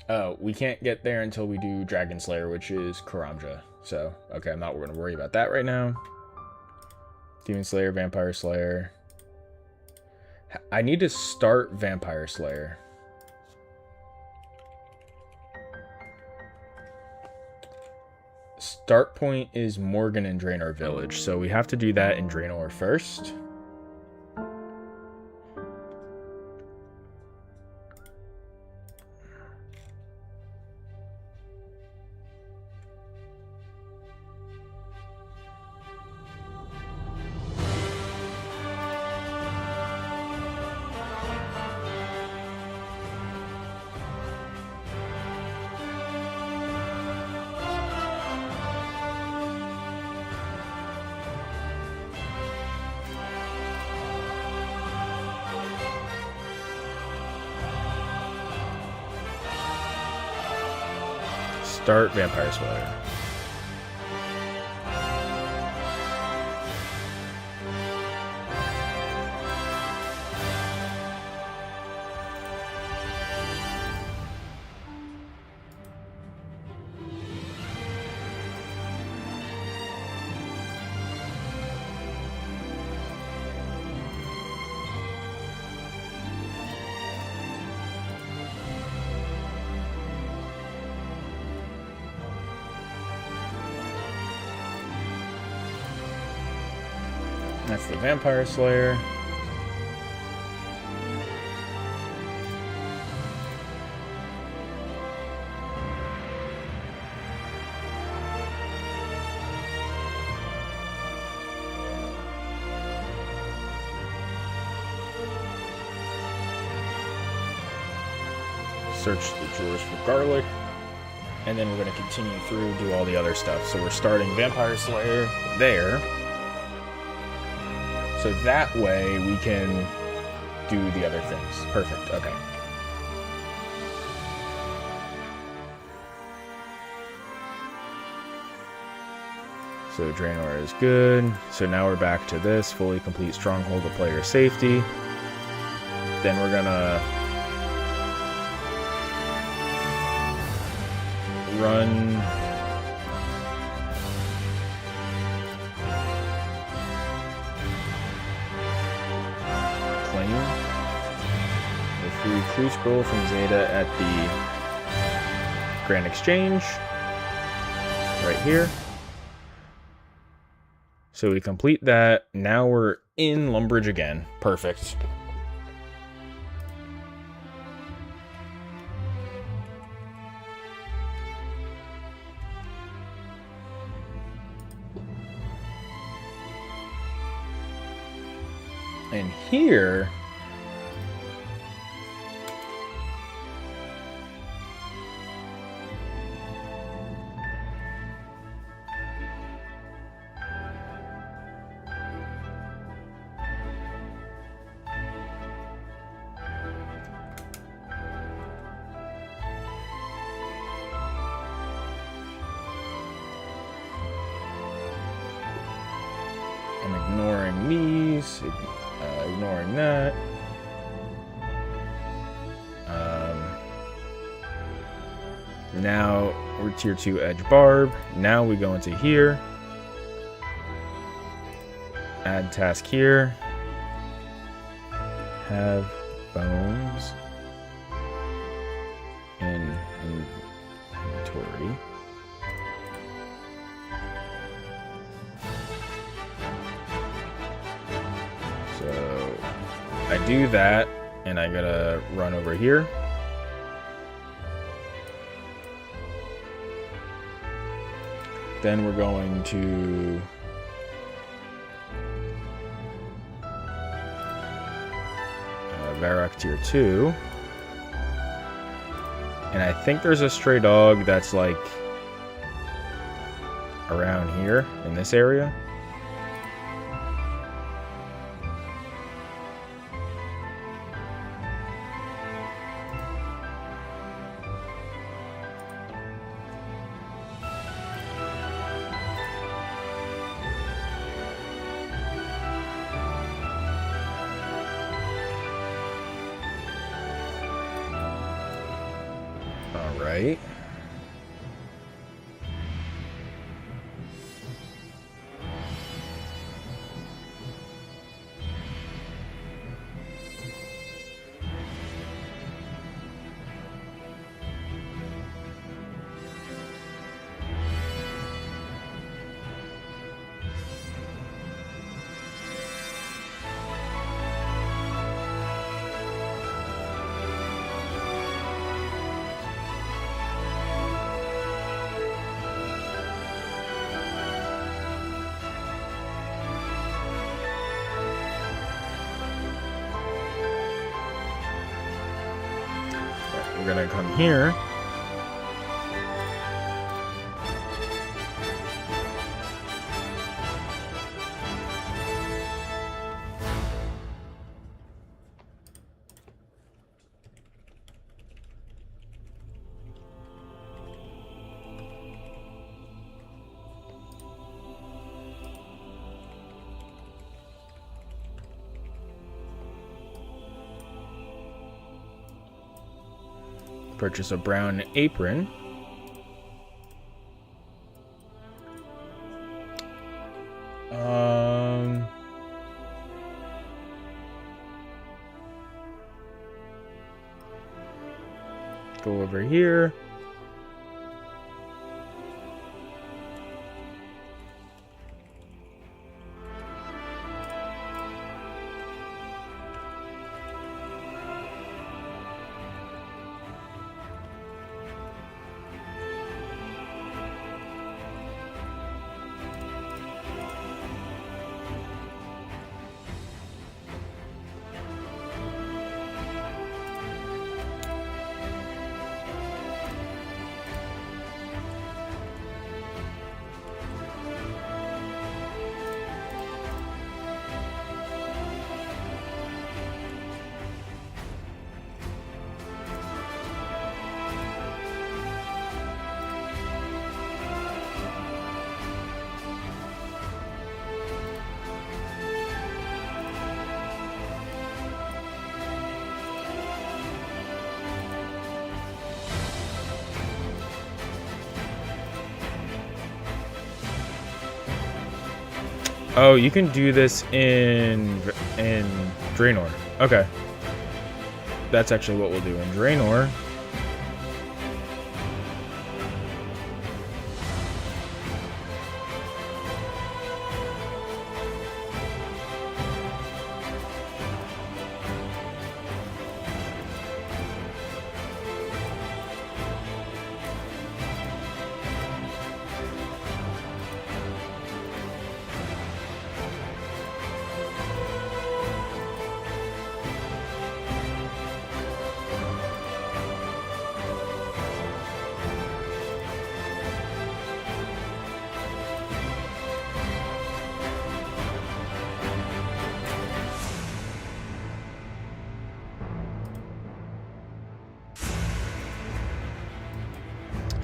Oh, we can't get there until we do Dragon Slayer, which is Karamja. So, okay, I'm not going to worry about that right now. Demon Slayer, Vampire Slayer. I need to start Vampire Slayer. Start point is Morgan and Draenor Village, so we have to do that in Draenor first. Start Vampire Slayer. That's the Vampire Slayer. Search the drawers for garlic. And then we're going to continue through, do all the other stuff. So we're starting Vampire Slayer there. So that way we can do the other things. Perfect, okay. So Draenor is good. So now we're back to this, fully complete stronghold of player safety. Then we're gonna run claim a free clue scroll from Zeta at the Grand Exchange right here. So we complete that. Now we're in Lumbridge again. Perfect. And here, I'm ignoring these, ignoring that. Now we're tier 2 edge barb. Now we go into here. Add task here. Have bones in inventory. So I do that, and I gotta run over here. Then we're going to Varrock tier 2. And I think there's a stray dog that's like around here in this area. Right. We're gonna come here. Purchase a brown apron. Go over here. Oh, you can do this in Draenor. Okay. That's actually what we'll do in Draenor.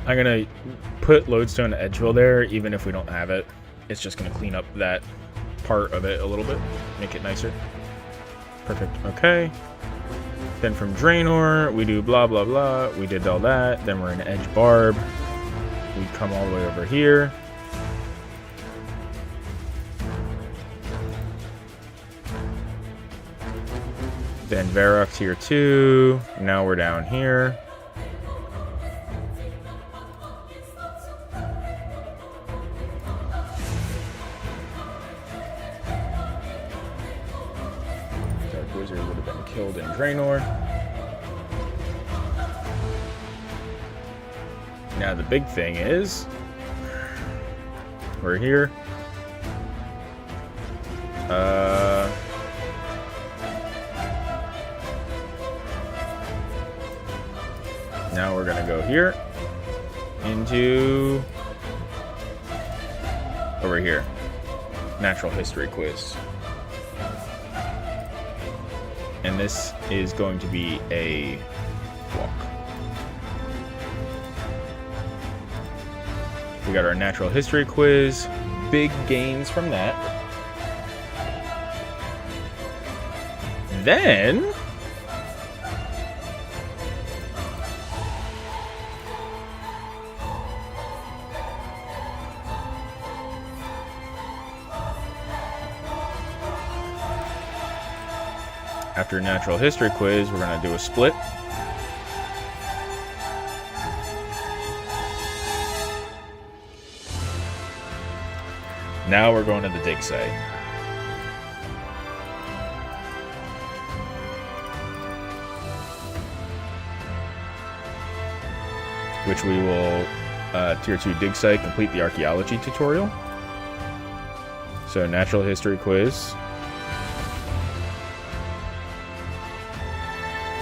I'm gonna put Lodestone Edgefill there, even if we don't have it. It's just gonna clean up that part of it a little bit, make it nicer. Perfect. Okay. Then from Draenor, we do blah blah blah. We did all that. Then we're in Edge Barb. We come all the way over here. Then Varrock tier 2. Now we're down here. Wizard would have been killed in Draenor. Now the big thing is, we're here. Now we're gonna go here into over here. Natural history quiz. And this is going to be a walk. We got our natural history quiz. Big gains from that. Then after natural history quiz, we're going to do a split. Now we're going to the dig site. Which we will, tier 2 dig site, complete the archaeology tutorial. So natural history quiz.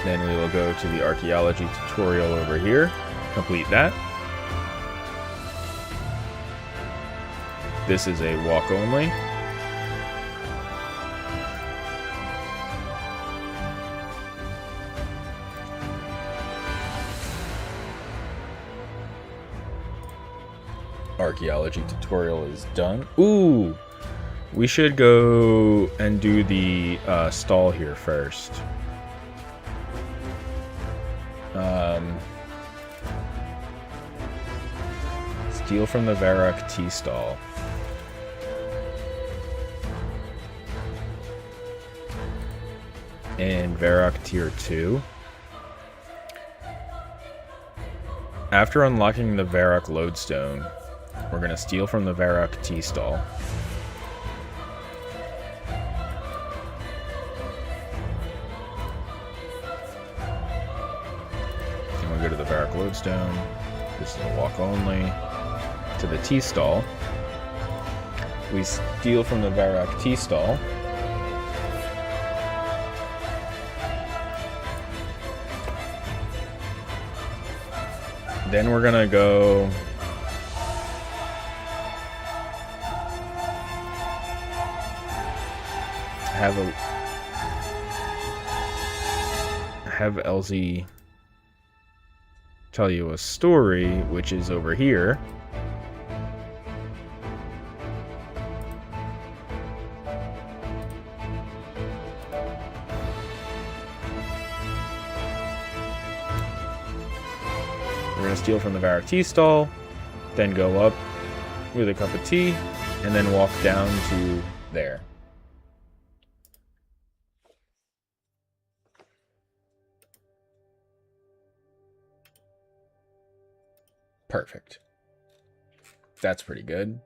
Then we will go to the archaeology tutorial over here, complete that. This is a walk only. Archaeology tutorial is done. Ooh! We should go and do the stall here first. Steal from the Varrock T stall. In Varrock tier 2. After unlocking the Varrock lodestone, we're going to steal from the Varrock T stall. And we go to the Varrock lodestone. This is a walk only. To the T stall. We steal from the Varrock T stall. Then we're gonna go have Elsie tell you a story, which is over here. We're going to steal from the Varrock tea stall, then go up with a cup of tea, and then walk down to there. Perfect. That's pretty good.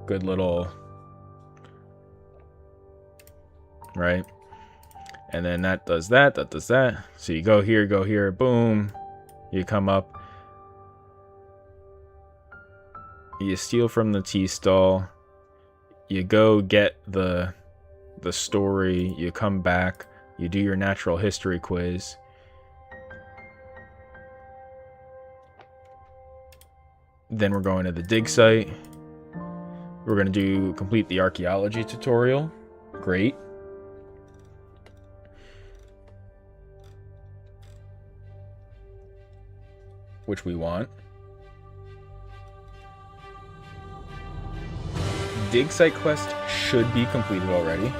Good little... Right? And then that does that, that does that. So you go here, boom. You come up. You steal from the tea stall. You go get the story. You come back. You do your natural history quiz. Then we're going to the dig site. We're going to complete the archaeology tutorial. Great. Which we want. Dig site quest should be completed already.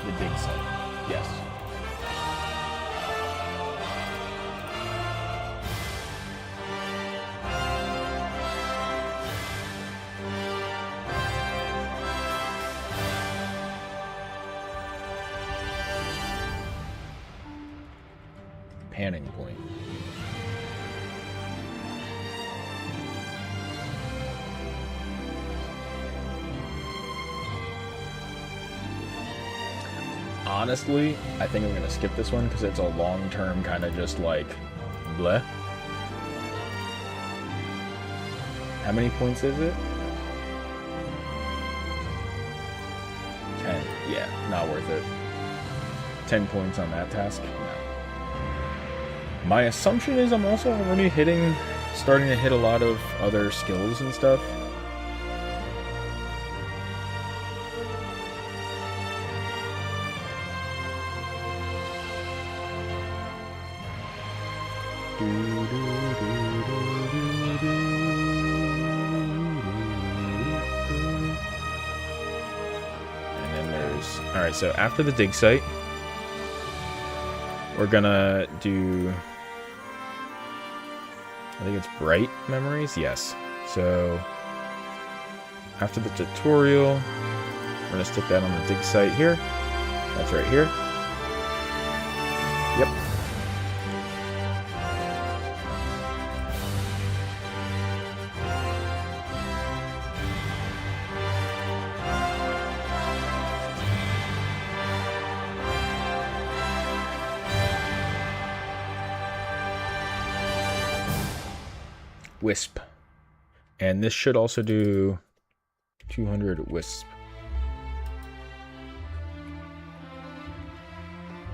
The dig site, yes. Panning point. Honestly, I think I'm going to skip this one because it's a long-term kind of just like bleh. How many points is it? 10. Yeah, not worth it. 10 points on that task? No. My assumption is I'm also already starting to hit a lot of other skills and stuff. And then there's... Alright, so after the dig site, we're gonna do... I think it's bright memories? Yes. So, after the tutorial, we're gonna stick that on the dig site here. That's right here. Yep. Wisp. And this should also do 200 Wisp.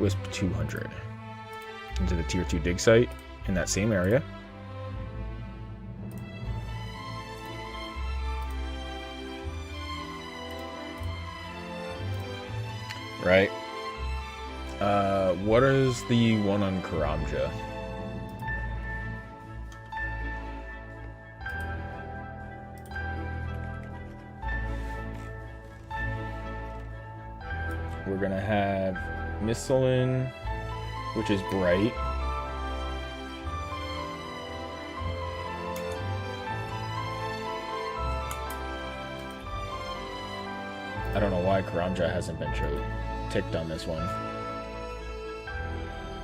Wisp 200. Into the tier 2 dig site in that same area. Right. What is the one on Karamja? We're gonna have Miscelin, which is bright. I don't know why Karamja hasn't been ticked on this one.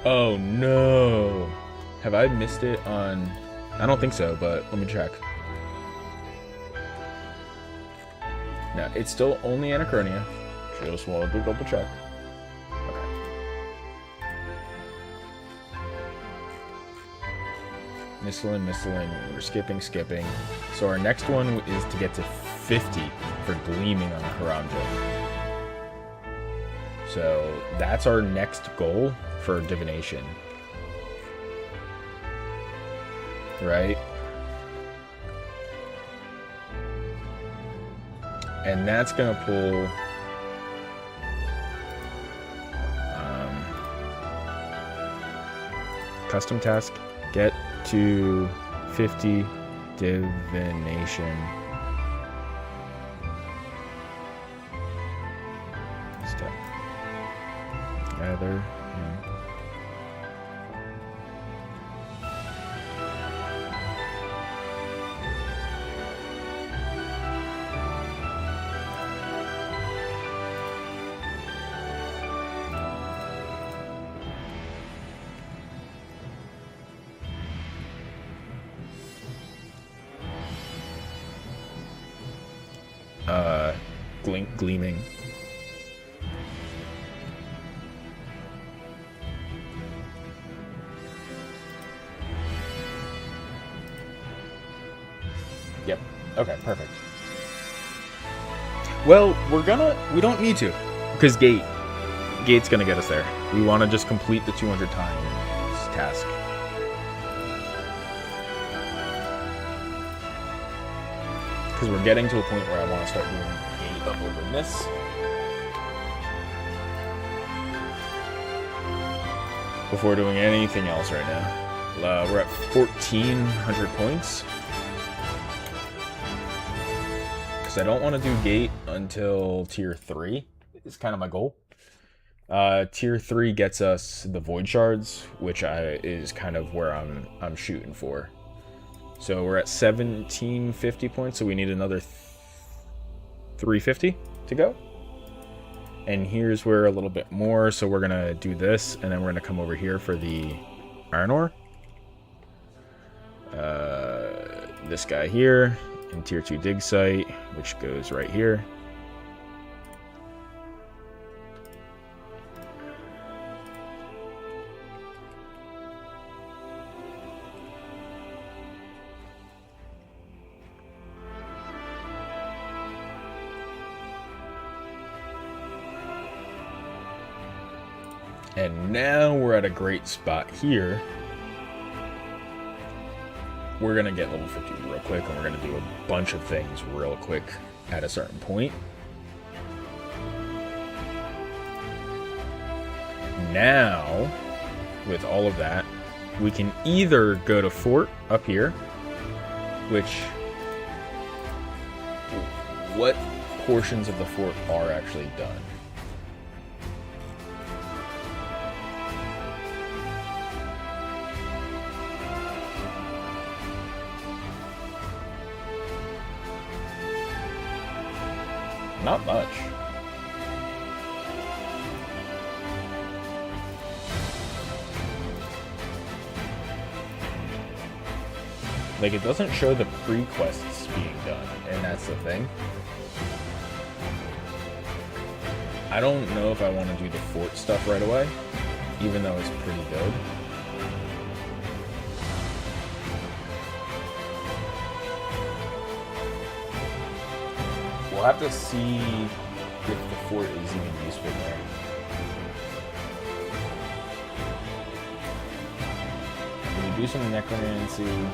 Oh no! Have I missed it on... I don't think so, but let me check. No, it's still only Anachronia. Just wanted to double check. Okay. Miscelin. We're skipping. So our next one is to get to 50 for Gleaming on the Karamja. So that's our next goal for Divination. Right? And that's going to pull... custom task, get to 50 divination. step. Either, yeah. Gleaming. Yep. Okay, perfect. Well, we don't need to, because Gate's gonna get us there. We want to just complete the 200 times task. Because we're getting to a point where I want to start doing Gate up over this. Before doing anything else right now. We're at 1,400 points. Because I don't want to do Gate until Tier 3. Is kind of my goal. Tier 3 gets us the Void Shards, which is kind of where I'm shooting for. So we're at 1,750 points, so we need another 350 to go. And here's where a little bit more, so we're gonna do this, and then we're gonna come over here for the iron ore. This guy here, in Tier 2 dig site, which goes right here. And now we're at a great spot here. We're going to get level 50 real quick, and we're going to do a bunch of things real quick at a certain point. Now, with all of that, we can either go to Fort up here, which... what portions of the fort are actually done? Not much. Like, it doesn't show the pre-quests being done, and that's the thing. I don't know if I want to do the fort stuff right away, even though it's pretty good. We'll have to see if the fort is even useful there. Can we do some necromancy?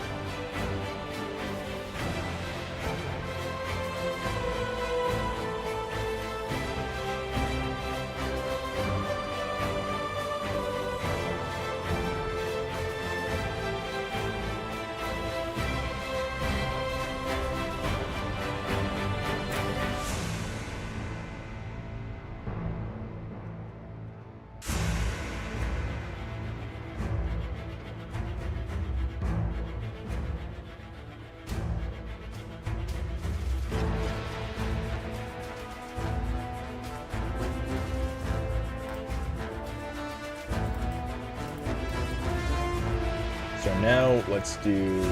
So now let's do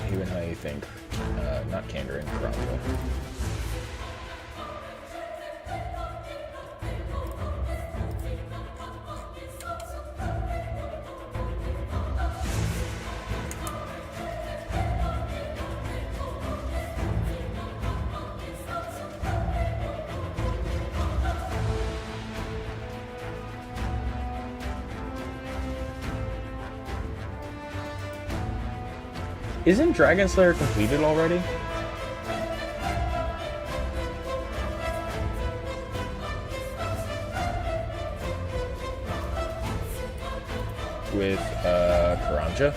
Human, how you think? Not Kandarin, Karanja. Isn't Dragon Slayer completed already? With Karanja?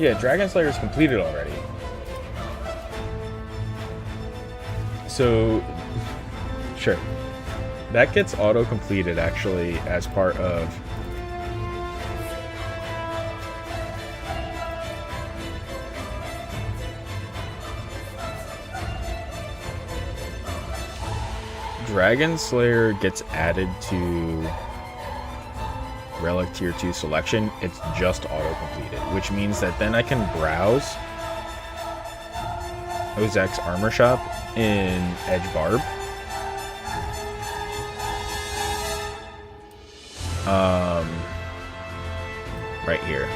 Yeah, Dragon Slayer is completed already. So, sure. That gets auto-completed, actually, as part of... Dragon Slayer gets added to Relic Tier 2 selection. It's just auto-completed, which means that then I can browse Ozek's Armor Shop in Edge Barb. Right here.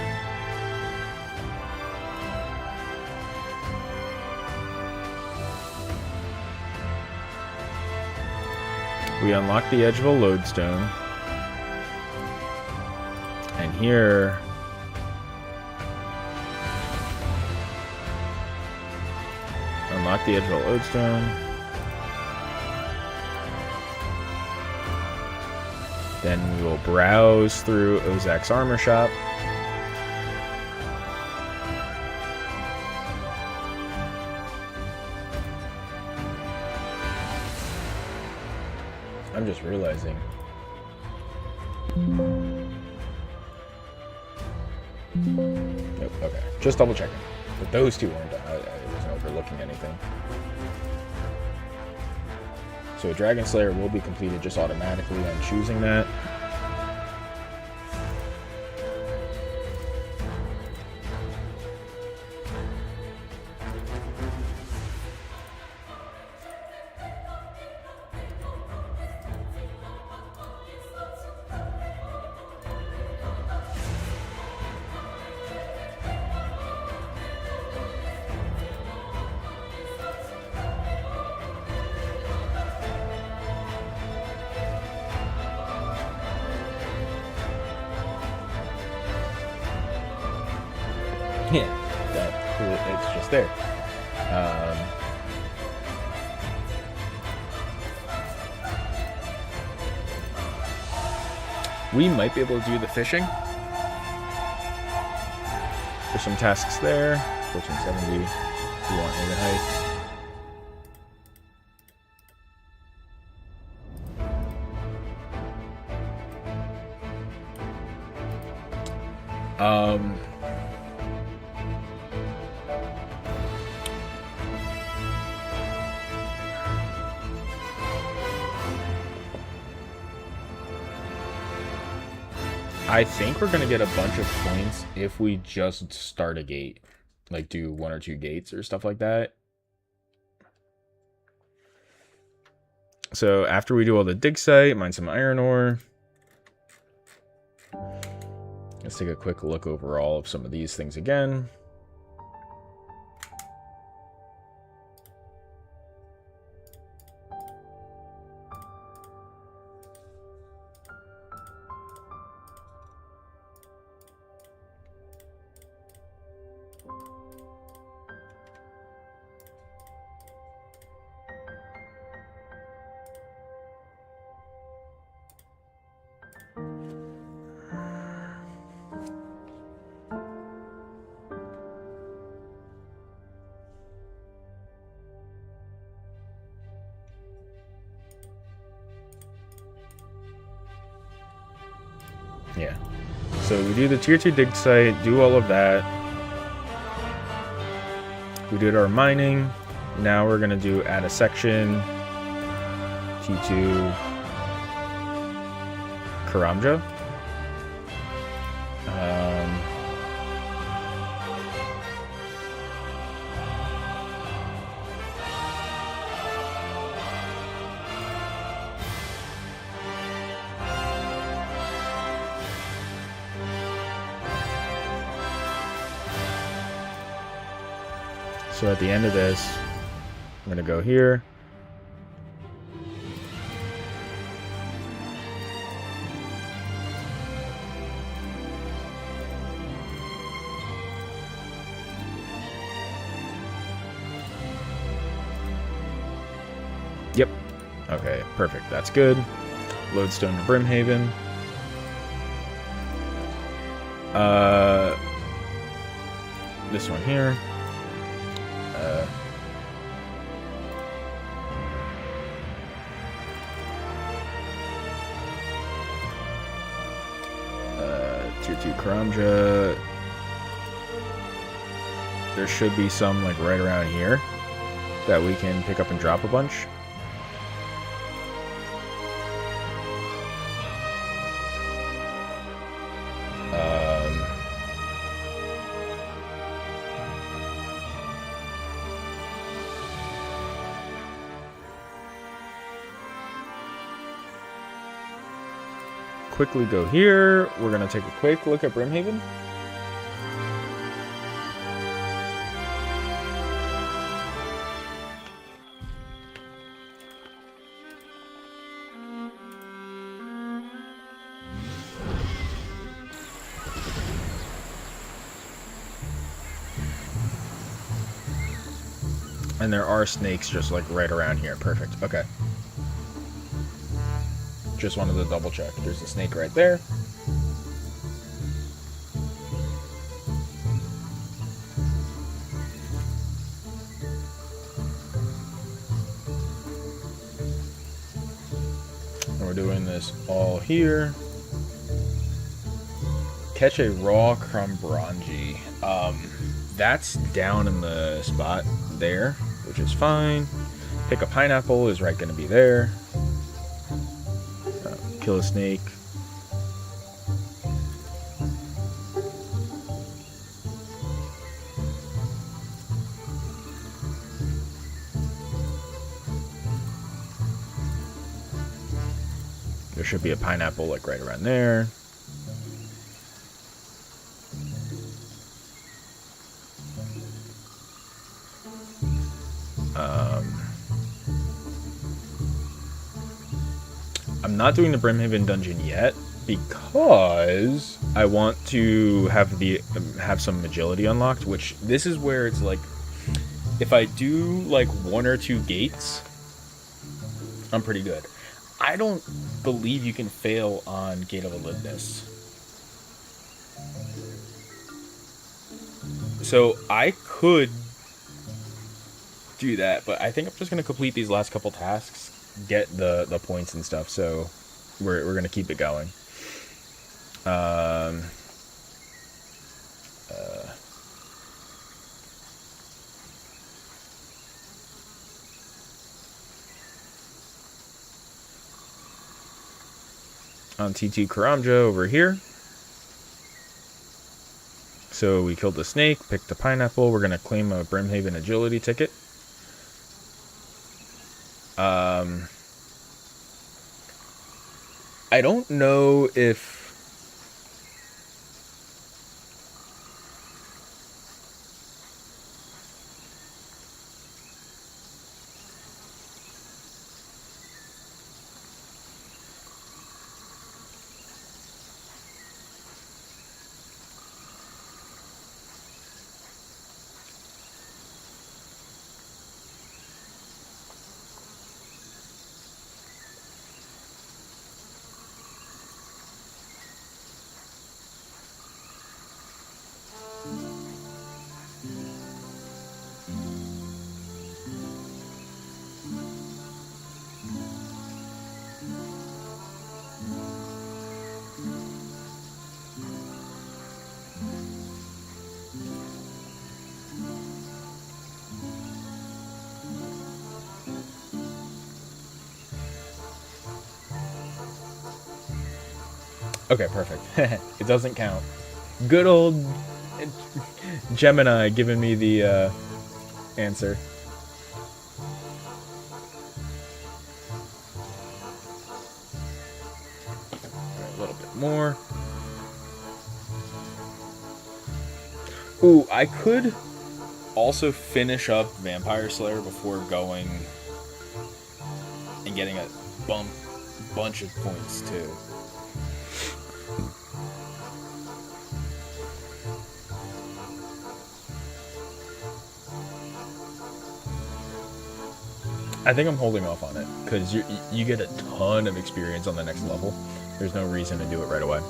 We unlock the edge of a lodestone. And here... unlock the edge of a lodestone. Then we will browse through Ozek's Armor Shop. I'm just realizing. Nope, okay. Just double checking. But those two weren't done. I wasn't overlooking anything. So Dragon Slayer will be completed just automatically on choosing that. Yeah, it's just there. We might be able to do the fishing. There's some tasks there. 1470. We want aim and height. I think we're gonna get a bunch of points if we just start a gate, like do 1 or 2 gates or stuff like that. So after we do all the dig site, mine some iron ore. Let's take a quick look over all of some of these things again. Yeah. So we do the tier 2 dig site, do all of that. We did our mining. Now we're gonna do add a section. T2 Karamja. So at the end of this, I'm going to go here. Yep. Okay, perfect. That's good. Lodestone to Brimhaven. This one here. T2 Karamja. There should be some like right around here that we can pick up and drop a bunch. Quickly go here. We're gonna take a quick look at Brimhaven. And there are snakes just like right around here. Perfect. Okay. Just wanted to double check. There's a snake right there. And we're doing this all here. Catch a raw Crumbrangi. That's down in the spot there, which is fine. Pick a pineapple is right going to be there. Kill a snake. There should be a pineapple like right around there. I'm not doing the Brimhaven dungeon yet because I want to have some agility unlocked, which this is where it's like if I do like 1 or 2 gates, I'm pretty good. I don't believe you can fail on Gate of Olympus. So I could do that, but I think I'm just going to complete these last couple tasks, get the points and stuff, so we're going to keep it going. On T2 Karamja over here. So we killed the snake, picked the pineapple. We're going to claim a Brimhaven agility ticket. I don't know if okay, perfect. It doesn't count. Good old Gemini giving me the answer. A little bit more. Ooh, I could also finish up Vampire Slayer before going and getting a bunch of points too. I think I'm holding off on it because you get a ton of experience on the next level. There's no reason to do it right away.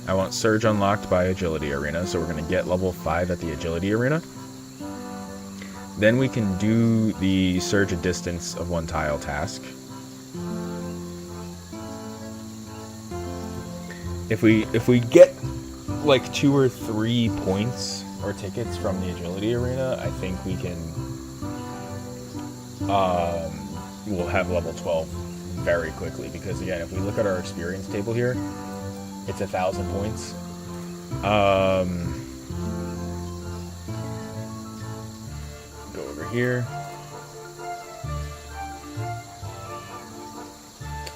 I want Surge unlocked by Agility Arena, so we're going to get level 5 at the Agility Arena. Then we can do the Surge a distance of 1 tile task. If we get like 2 or 3 points or tickets from the Agility Arena, I think we can we'll have level 12 very quickly, because again, if we look at our experience table here, it's 1,000 points. Go over here.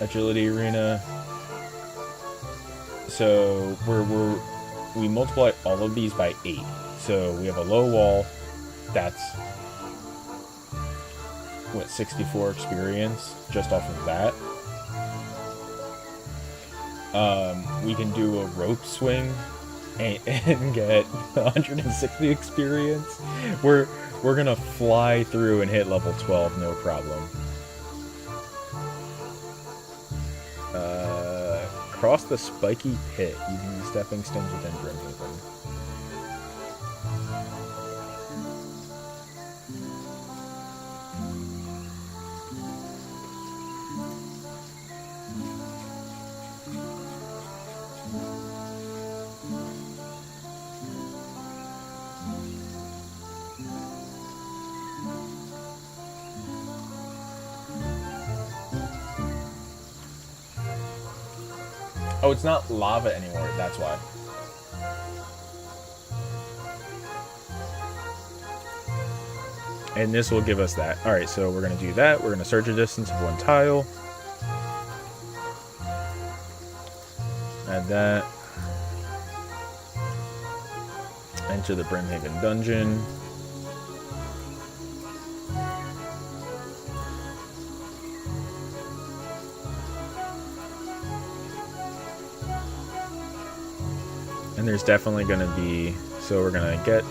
Agility Arena. So we multiply all of these by 8. So we have a low wall. That's what, 64 experience just off of that. We can do a rope swing and get 160 experience. We're gonna fly through and hit level 12, no problem. Cross the spiky pit using the stepping stones within Brimhaven. Oh, it's not lava anymore, that's why. And this will give us that. Alright, so we're going to do that. We're going to search a distance of 1 tile. Add that. Enter the Brimhaven dungeon. And there's definitely going to be, so we're going to get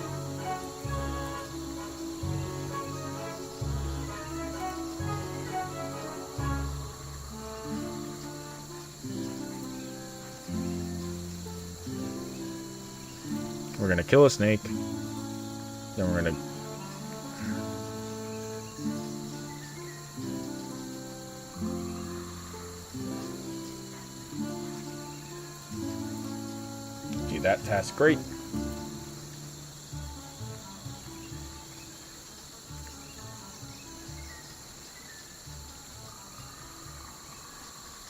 we're going to kill a snake, then we're going to that task. Great.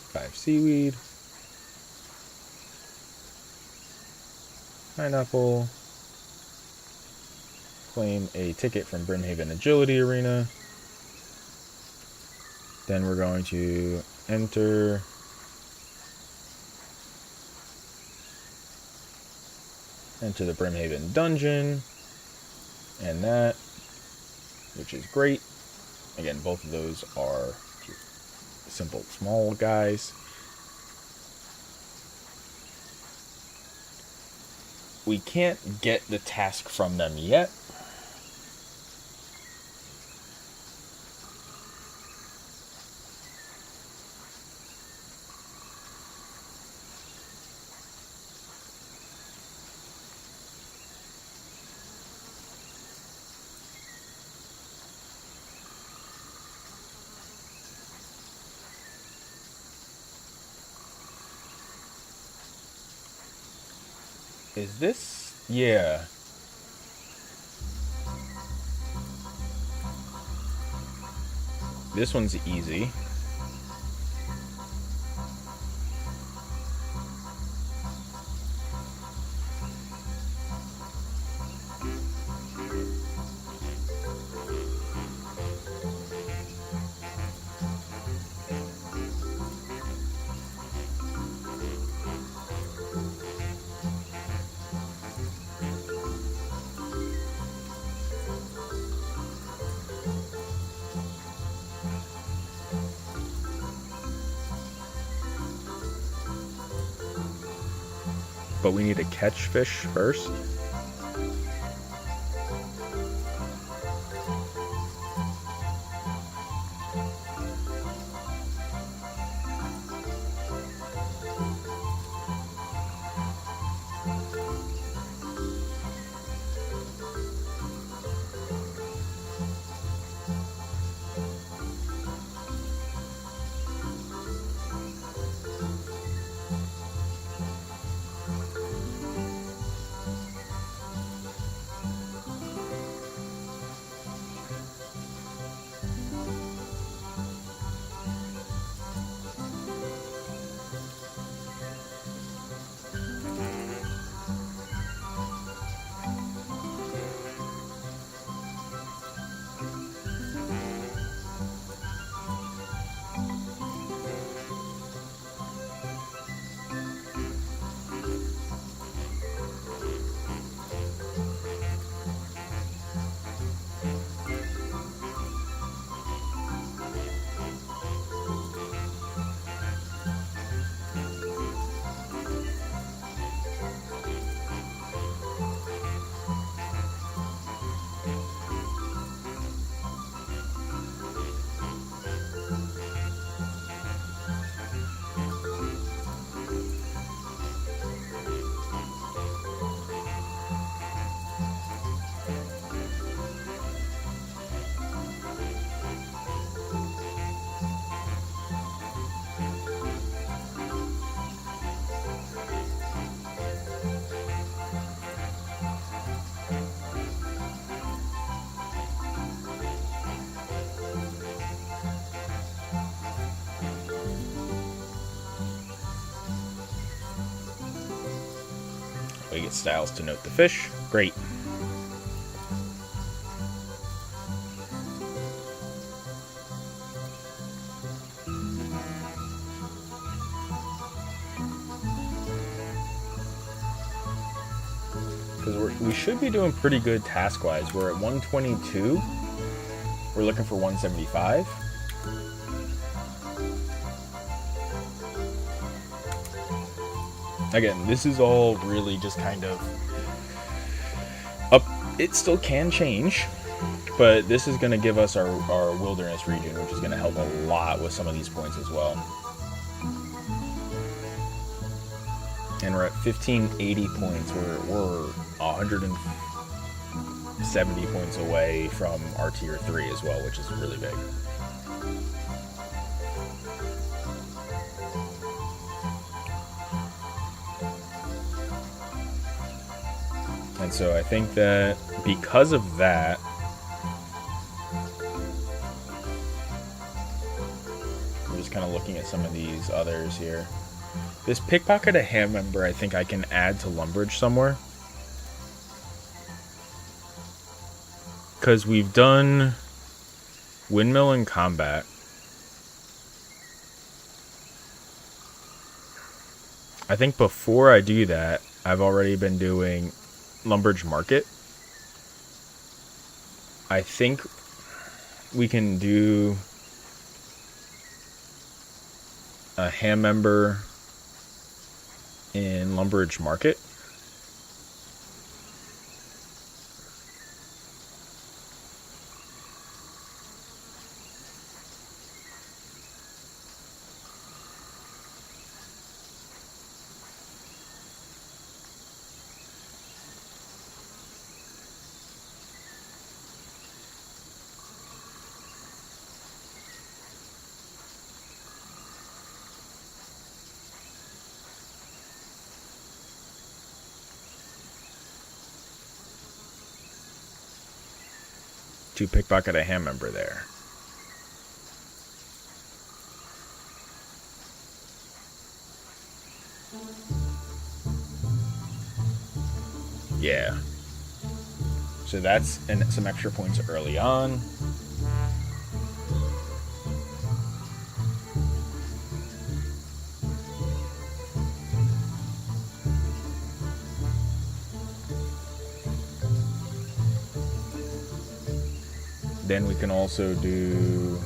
Five seaweed. Pineapple. Claim a ticket from Brimhaven Agility Arena. Then we're going to enter the Brimhaven dungeon, and that, which is great. Again, both of those are simple small guys. We can't get the task from them yet. Is this? Yeah. This one's easy. But we need to catch fish first. We get styles to note the fish. Great. Because we should be doing pretty good task-wise. We're at 122. We're looking for 175. Again, this is all really just kind of up. It still can change, but this is going to give us our wilderness region, which is going to help a lot with some of these points as well. And we're at 1580 points. We're 170 points away from our tier 3 as well, which is really big. And so I think that because of that, we're just kind of looking at some of these others here. This pickpocket a ham member, I think I can add to Lumbridge somewhere. Because we've done windmill and combat. I think before I do that, I've already been doing Lumbridge Market. I think we can do a ham member in Lumbridge Market. To pickpocket a ham member there. Yeah. So that's some extra points early on. Then we can also do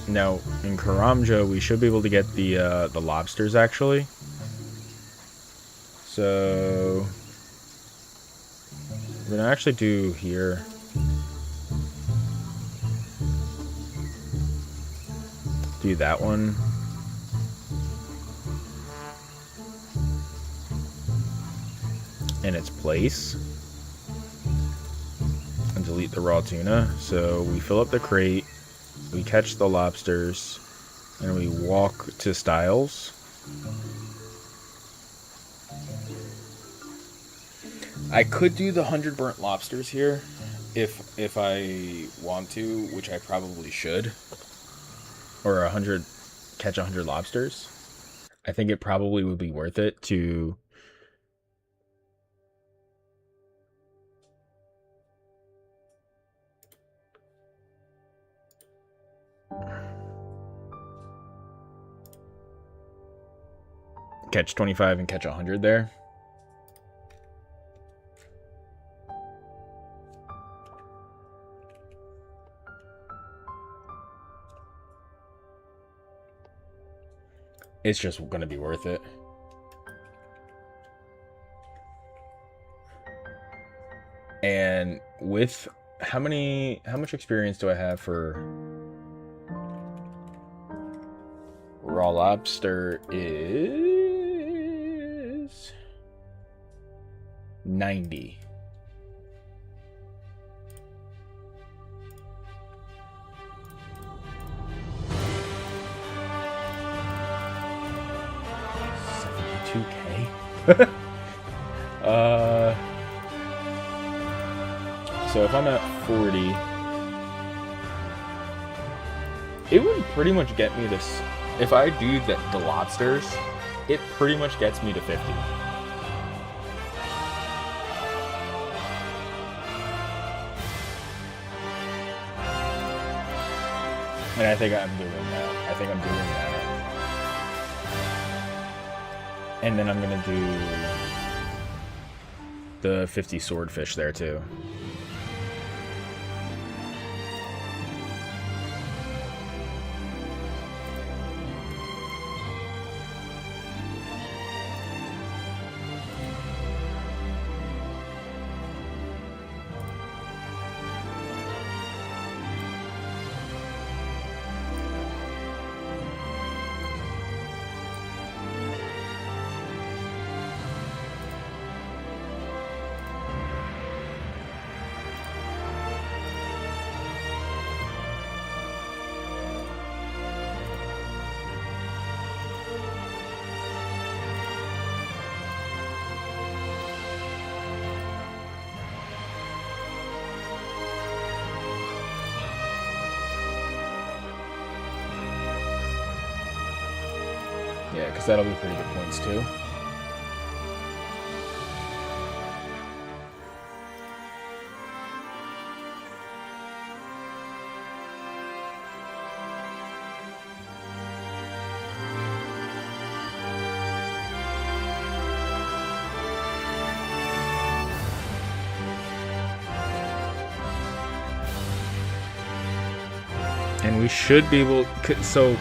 now in Karamja we should be able to get the lobsters actually. So we're gonna actually do here. Do that one. In its place. And delete the raw tuna. So we fill up the crate, we catch the lobsters, and we walk to Styles. I could do the 100 burnt lobsters here if I want to, which I probably should. Or catch 100 lobsters. I think it probably would be worth it to catch 25 and catch 100 there. It's just going to be worth it. And with how much experience do I have for raw lobster is 90. So if I'm at 40, it would pretty much get me this. If I do the lobsters, it pretty much gets me to 50. And I think I'm doing that. I think I'm doing that. And then I'm going to do the 50 swordfish there too. Yeah, because that'll be pretty good points too. And we should be able... So,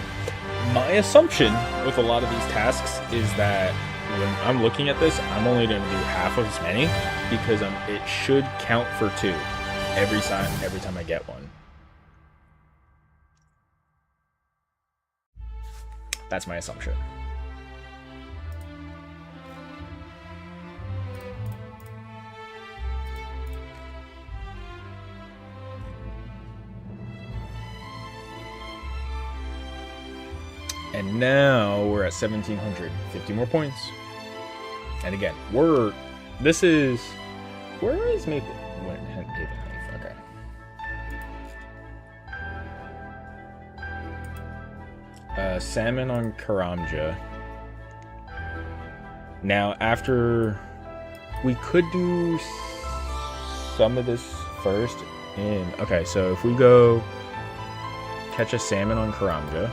my assumption with a lot of these tasks is that when I'm looking at this, I'm only going to do half of as many because it should count for 2 every time I get one. That's my assumption. And now we're at 1,700. 50 more points. And again, where is Maple? Okay. Salmon on Karamja. Now, after we could do some of this first. Okay, so if we go catch a salmon on Karamja.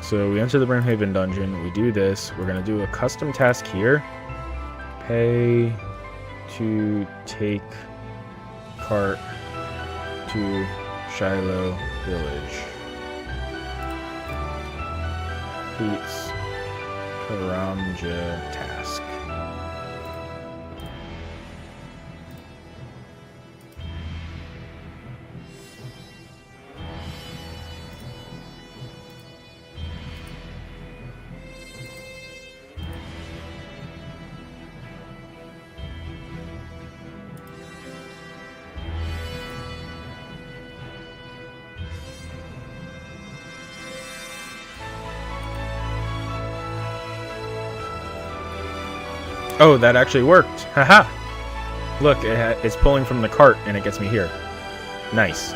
So we enter the Brimhaven dungeon, we do this, we're going to do a custom task here. Pay to take cart to Shiloh Village. Completes Karamja task. Oh, that actually worked. Haha. Look, it's pulling from the cart and it gets me here. Nice.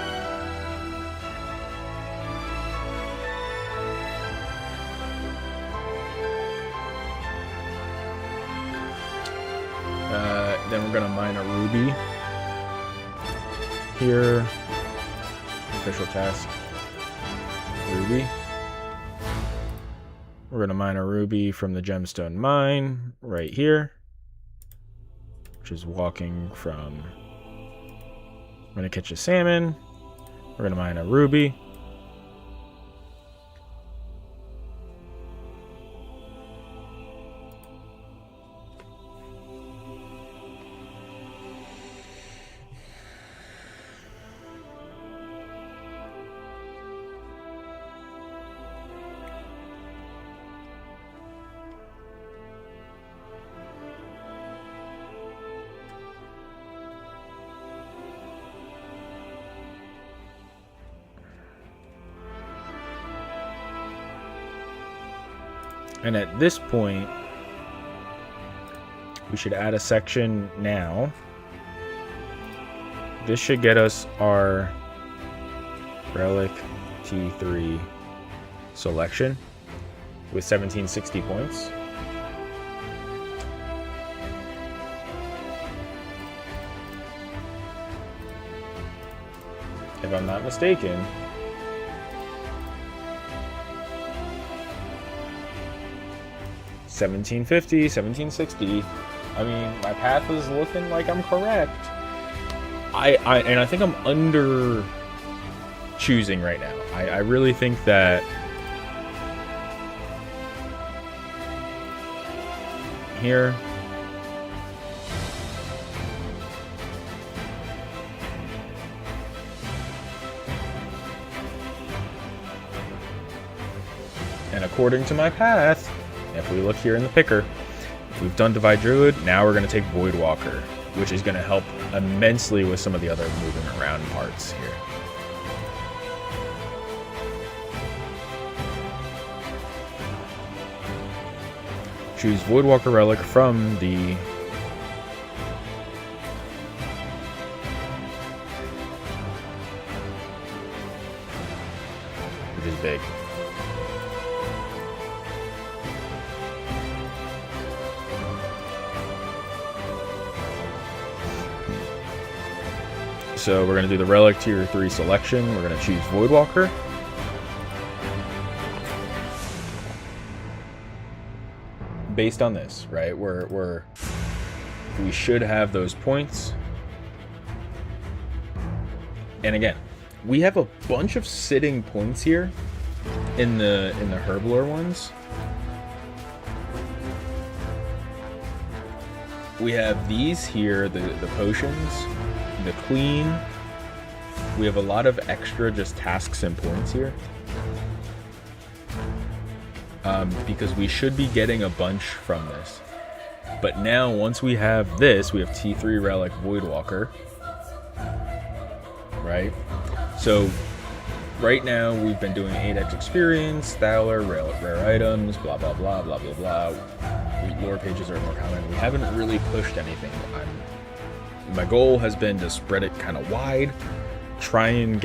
Then we're gonna mine a ruby here. Official task. Ruby. We're gonna mine a ruby from the gemstone mine right here, which is walking from. I'm gonna catch a salmon. We're gonna mine a ruby. And at this point, we should add a section now. This should get us our relic T3 selection with 1760 points. If I'm not mistaken, $17.50, $17.60. I mean, my path is looking like I'm correct. I think I'm under choosing right now. I really think that here. And according to my path, if we look here in the picker, we've done Divide Druid, now we're going to take Voidwalker, which is going to help immensely with some of the other moving around parts here. Choose Voidwalker Relic from the which is big. So we're going to do the Relic Tier 3 selection. We're going to choose Voidwalker. Based on this, right? We should have those points. And again, we have a bunch of sitting points here in the Herblore ones. We have these here, the potions, the Queen. We have a lot of extra just tasks and points here. Because we should be getting a bunch from this. But now, once we have this, we have T3 Relic Voidwalker. Right? So, right now, we've been doing 8x experience, Thaler, rare items, blah, blah, blah, blah, blah, blah. Lore pages are more common. We haven't really pushed anything. My goal has been to spread it kind of wide, try and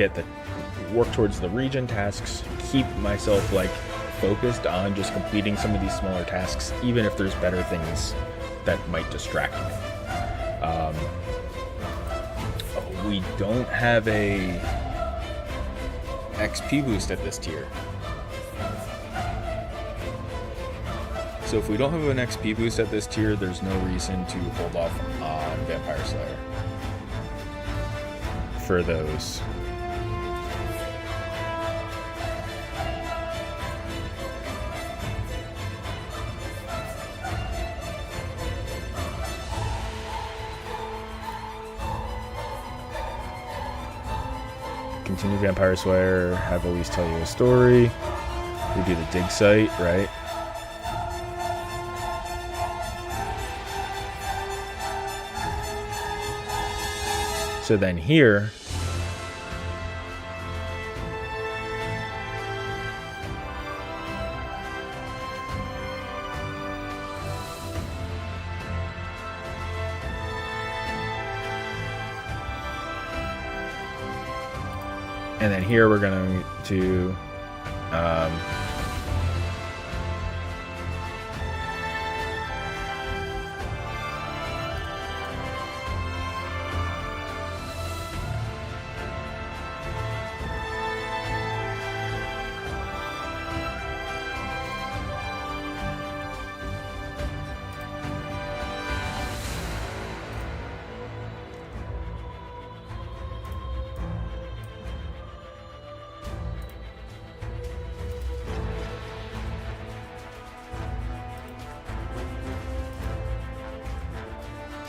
work towards the region tasks, keep myself like focused on just completing some of these smaller tasks, even if there's better things that might distract me. We don't have a XP boost at this tier. So if we don't have an XP boost at this tier, there's no reason to hold off on Vampire Slayer for those. Continue Vampire Slayer, have Elise tell you a story. We do the dig site, right? So then here, and then here we're going to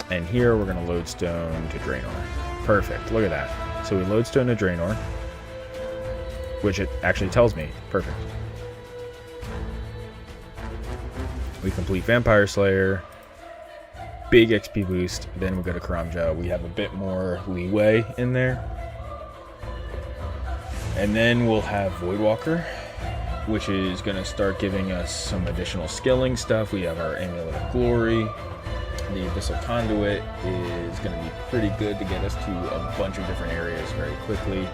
And here we're going to lodestone to Draenor. Perfect. Look at that. So we lodestone to Draenor, which it actually tells me. Perfect. We complete Vampire Slayer. Big XP boost. Then we go to Karamja. We have a bit more leeway in there. And then we'll have Voidwalker, which is going to start giving us some additional skilling stuff. We have our Amulet of Glory. The Abyssal Conduit is going to be pretty good to get us to a bunch of different areas very quickly.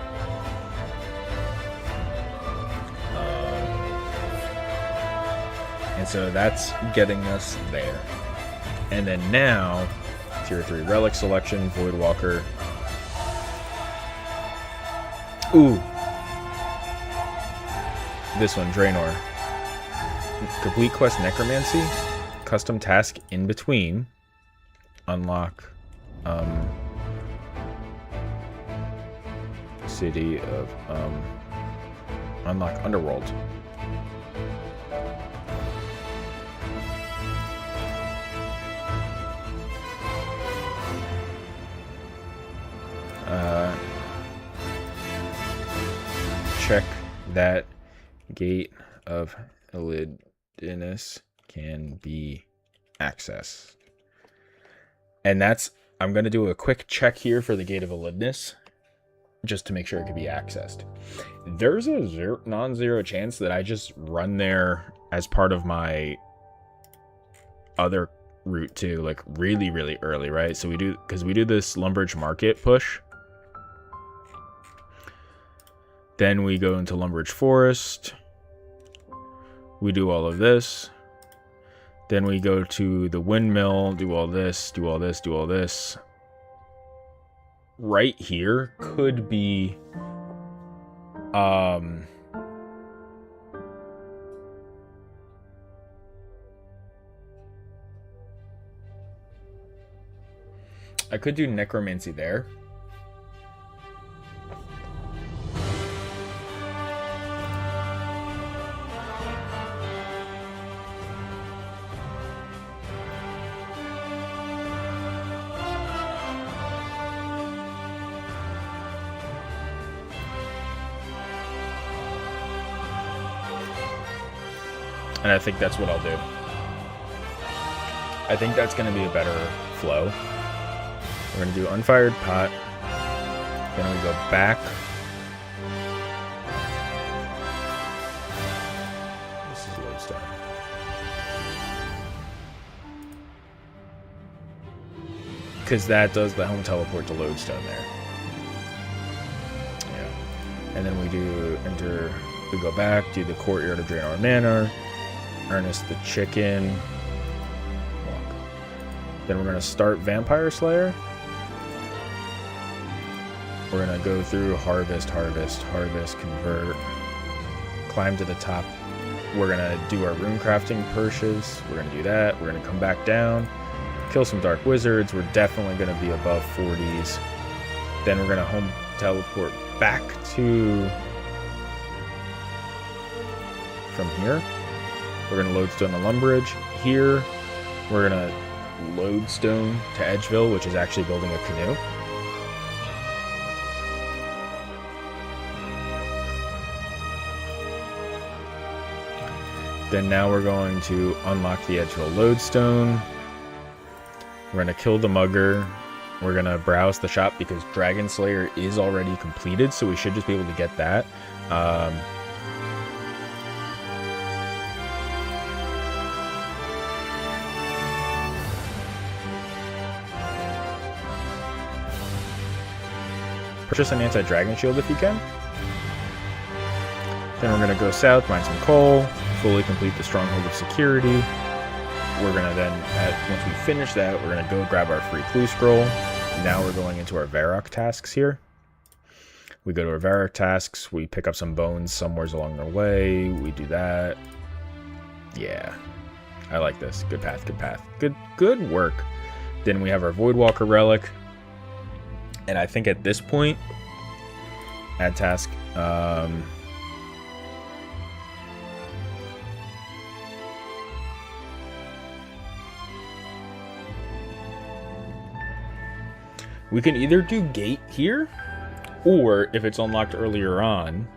And so that's getting us there. And then now, Tier 3 Relic Selection, Voidwalker. Ooh. This one, Draenor. Complete Quest Necromancy. Custom task in between. Unlock City of unlock Underworld. Check that Gate of Elidinus can be accessed. And that's, I'm going to do a quick check here for the Gate of Elidinus, just to make sure it can be accessed. There's a non-zero chance that I just run there as part of my other route too, like really, really early, right? So we do, because we do this Lumbridge Market push. Then we go into Lumbridge Forest. We do all of this. Then we go to the windmill, do all this, do all this, do all this. Right here could be I could do Necromancy there. And I think that's what I'll do. I think that's going to be a better flow. We're going to do Unfired Pot. Then we go back. This is lodestone. Because that does the home teleport to lodestone there. Yeah. And then we do enter, we go back, do the Courtyard of Draenor Manor. Ernest the Chicken. Walk. Then we're going to start Vampire Slayer. We're going to go through Harvest, Harvest, Harvest, Convert. Climb to the top. We're going to do our rune crafting purchase. We're going to do that. We're going to come back down. Kill some Dark Wizards. We're definitely going to be above 40s. Then we're going to home teleport back to... from here. We're going to lodestone to Lumbridge. Here, we're going to lodestone to Edgeville, which is actually building a canoe. Then now we're going to unlock the Edgeville lodestone. We're going to kill the mugger. We're going to browse the shop because Dragon Slayer is already completed, so we should just be able to get that. Purchase an anti-dragon shield if you can. Then we're going to go south, mine some coal, fully complete the Stronghold of Security. We're going to then, once we finish that, we're going to go grab our free clue scroll. Now we're going into our Varrock tasks here. We go to our Varrock tasks, we pick up some bones somewhere along the way, we do that. Yeah, I like this. Good path, good path. Good work. Then we have our Voidwalker relic. And I think at this point, add task, We can either do gate here, or if it's unlocked earlier on,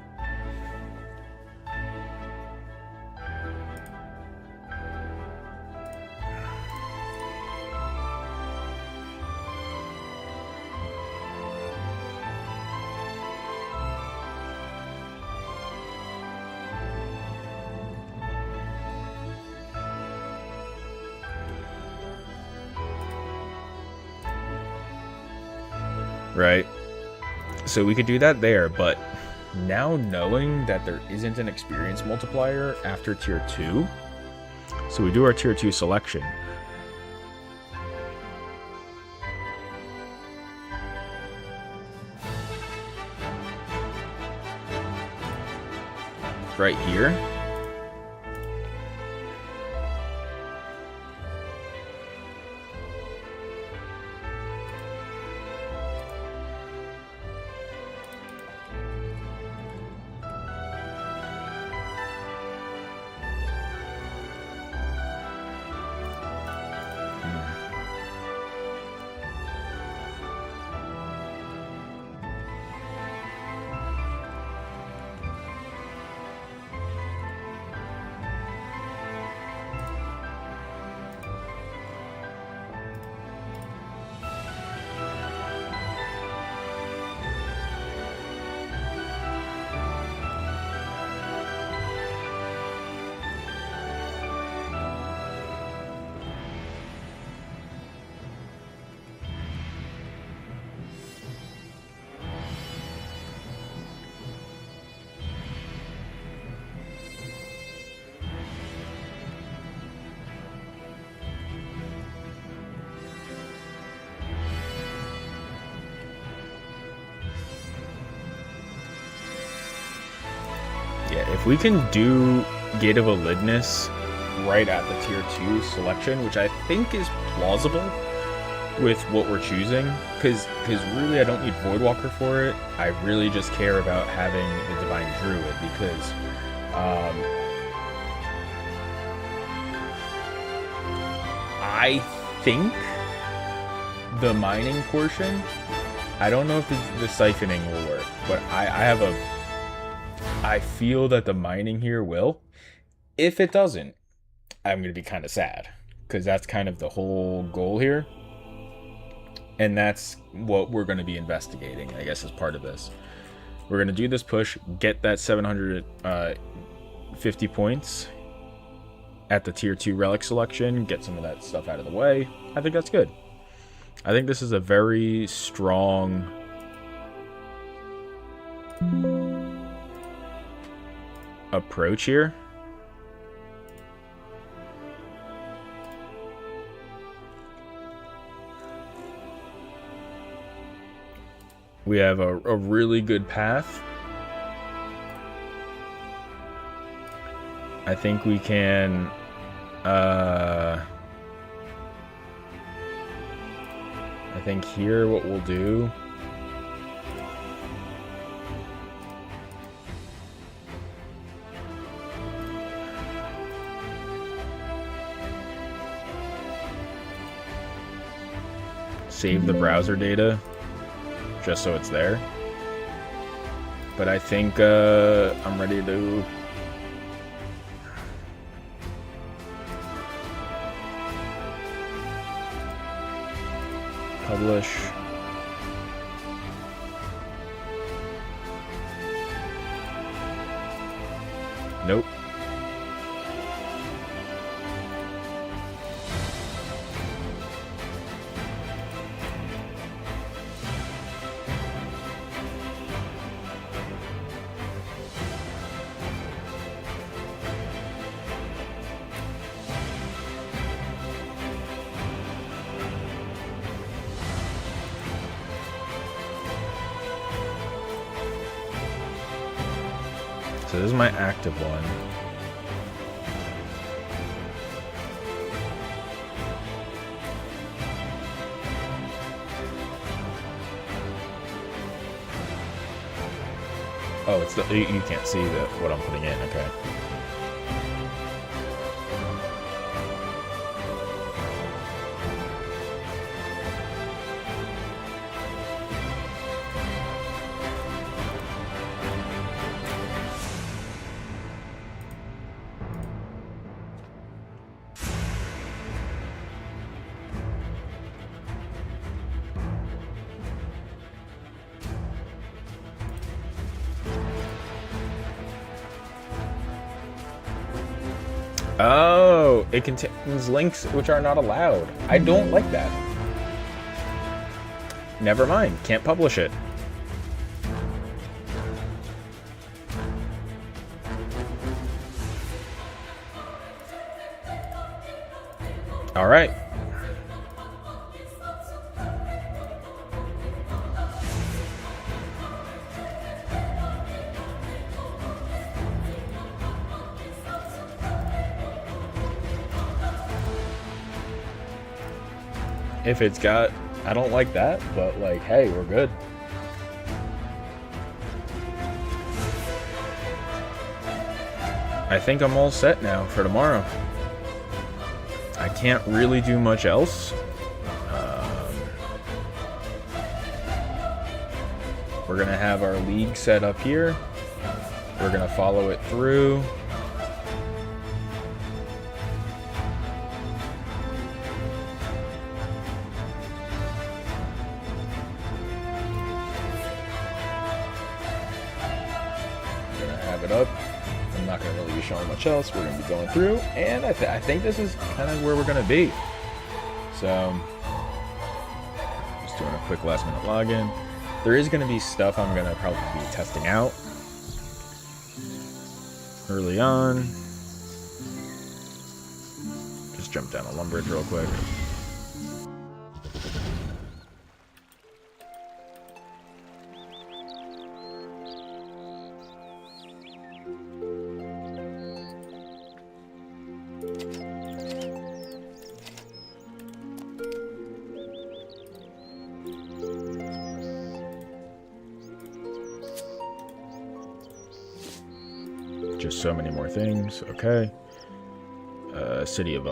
right? So we could do that there, but now knowing that there isn't an experience multiplier after tier 2, so we do our tier 2 selection. Right here. Yeah, if we can do Gate of Validness right at the tier 2 selection, which I think is plausible with what we're choosing, because really I don't need Voidwalker for it. I really just care about having the Divine Druid, because I think the mining portion, I don't know if the siphoning will work, but I feel that the mining here will. If it doesn't, I'm going to be kind of sad, because that's kind of the whole goal here. And that's what we're going to be investigating, I guess, as part of this. We're going to do this push, get that 750 points at the tier 2 relic selection, get some of that stuff out of the way. I think that's good. I think this is a very strong approach here. We have a really good path. I think we can I think here what we'll do save the browser data just so it's there. But I think I'm ready to publish. Nope. So this is my active one. Oh, it's the you can't see what I'm putting in. Okay. Oh, it contains links which are not allowed. I don't like that. Never mind, can't publish it. All right. If it's got, I don't like that, but like, hey, we're good. I think I'm all set now for tomorrow. I can't really do much else. We're gonna have our league set up here. We're gonna follow it through. We're gonna have it up. I'm not gonna really be showing much else. We're gonna be going through, and I think this is kind of where we're gonna be. So, just doing a quick last minute login. There is going to be stuff I'm going to probably be testing out early on. Just jump down a lumber bridge real quick. Just so many more things. Okay. City of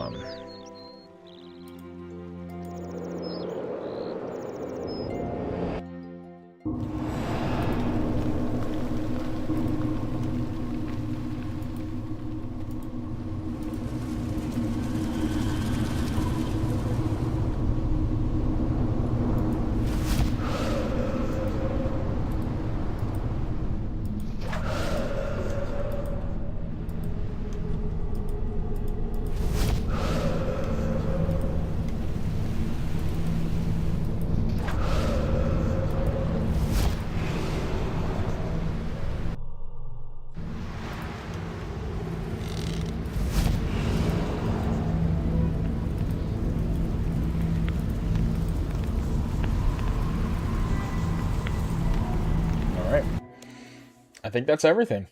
I think that's everything.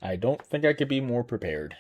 I don't think I could be more prepared.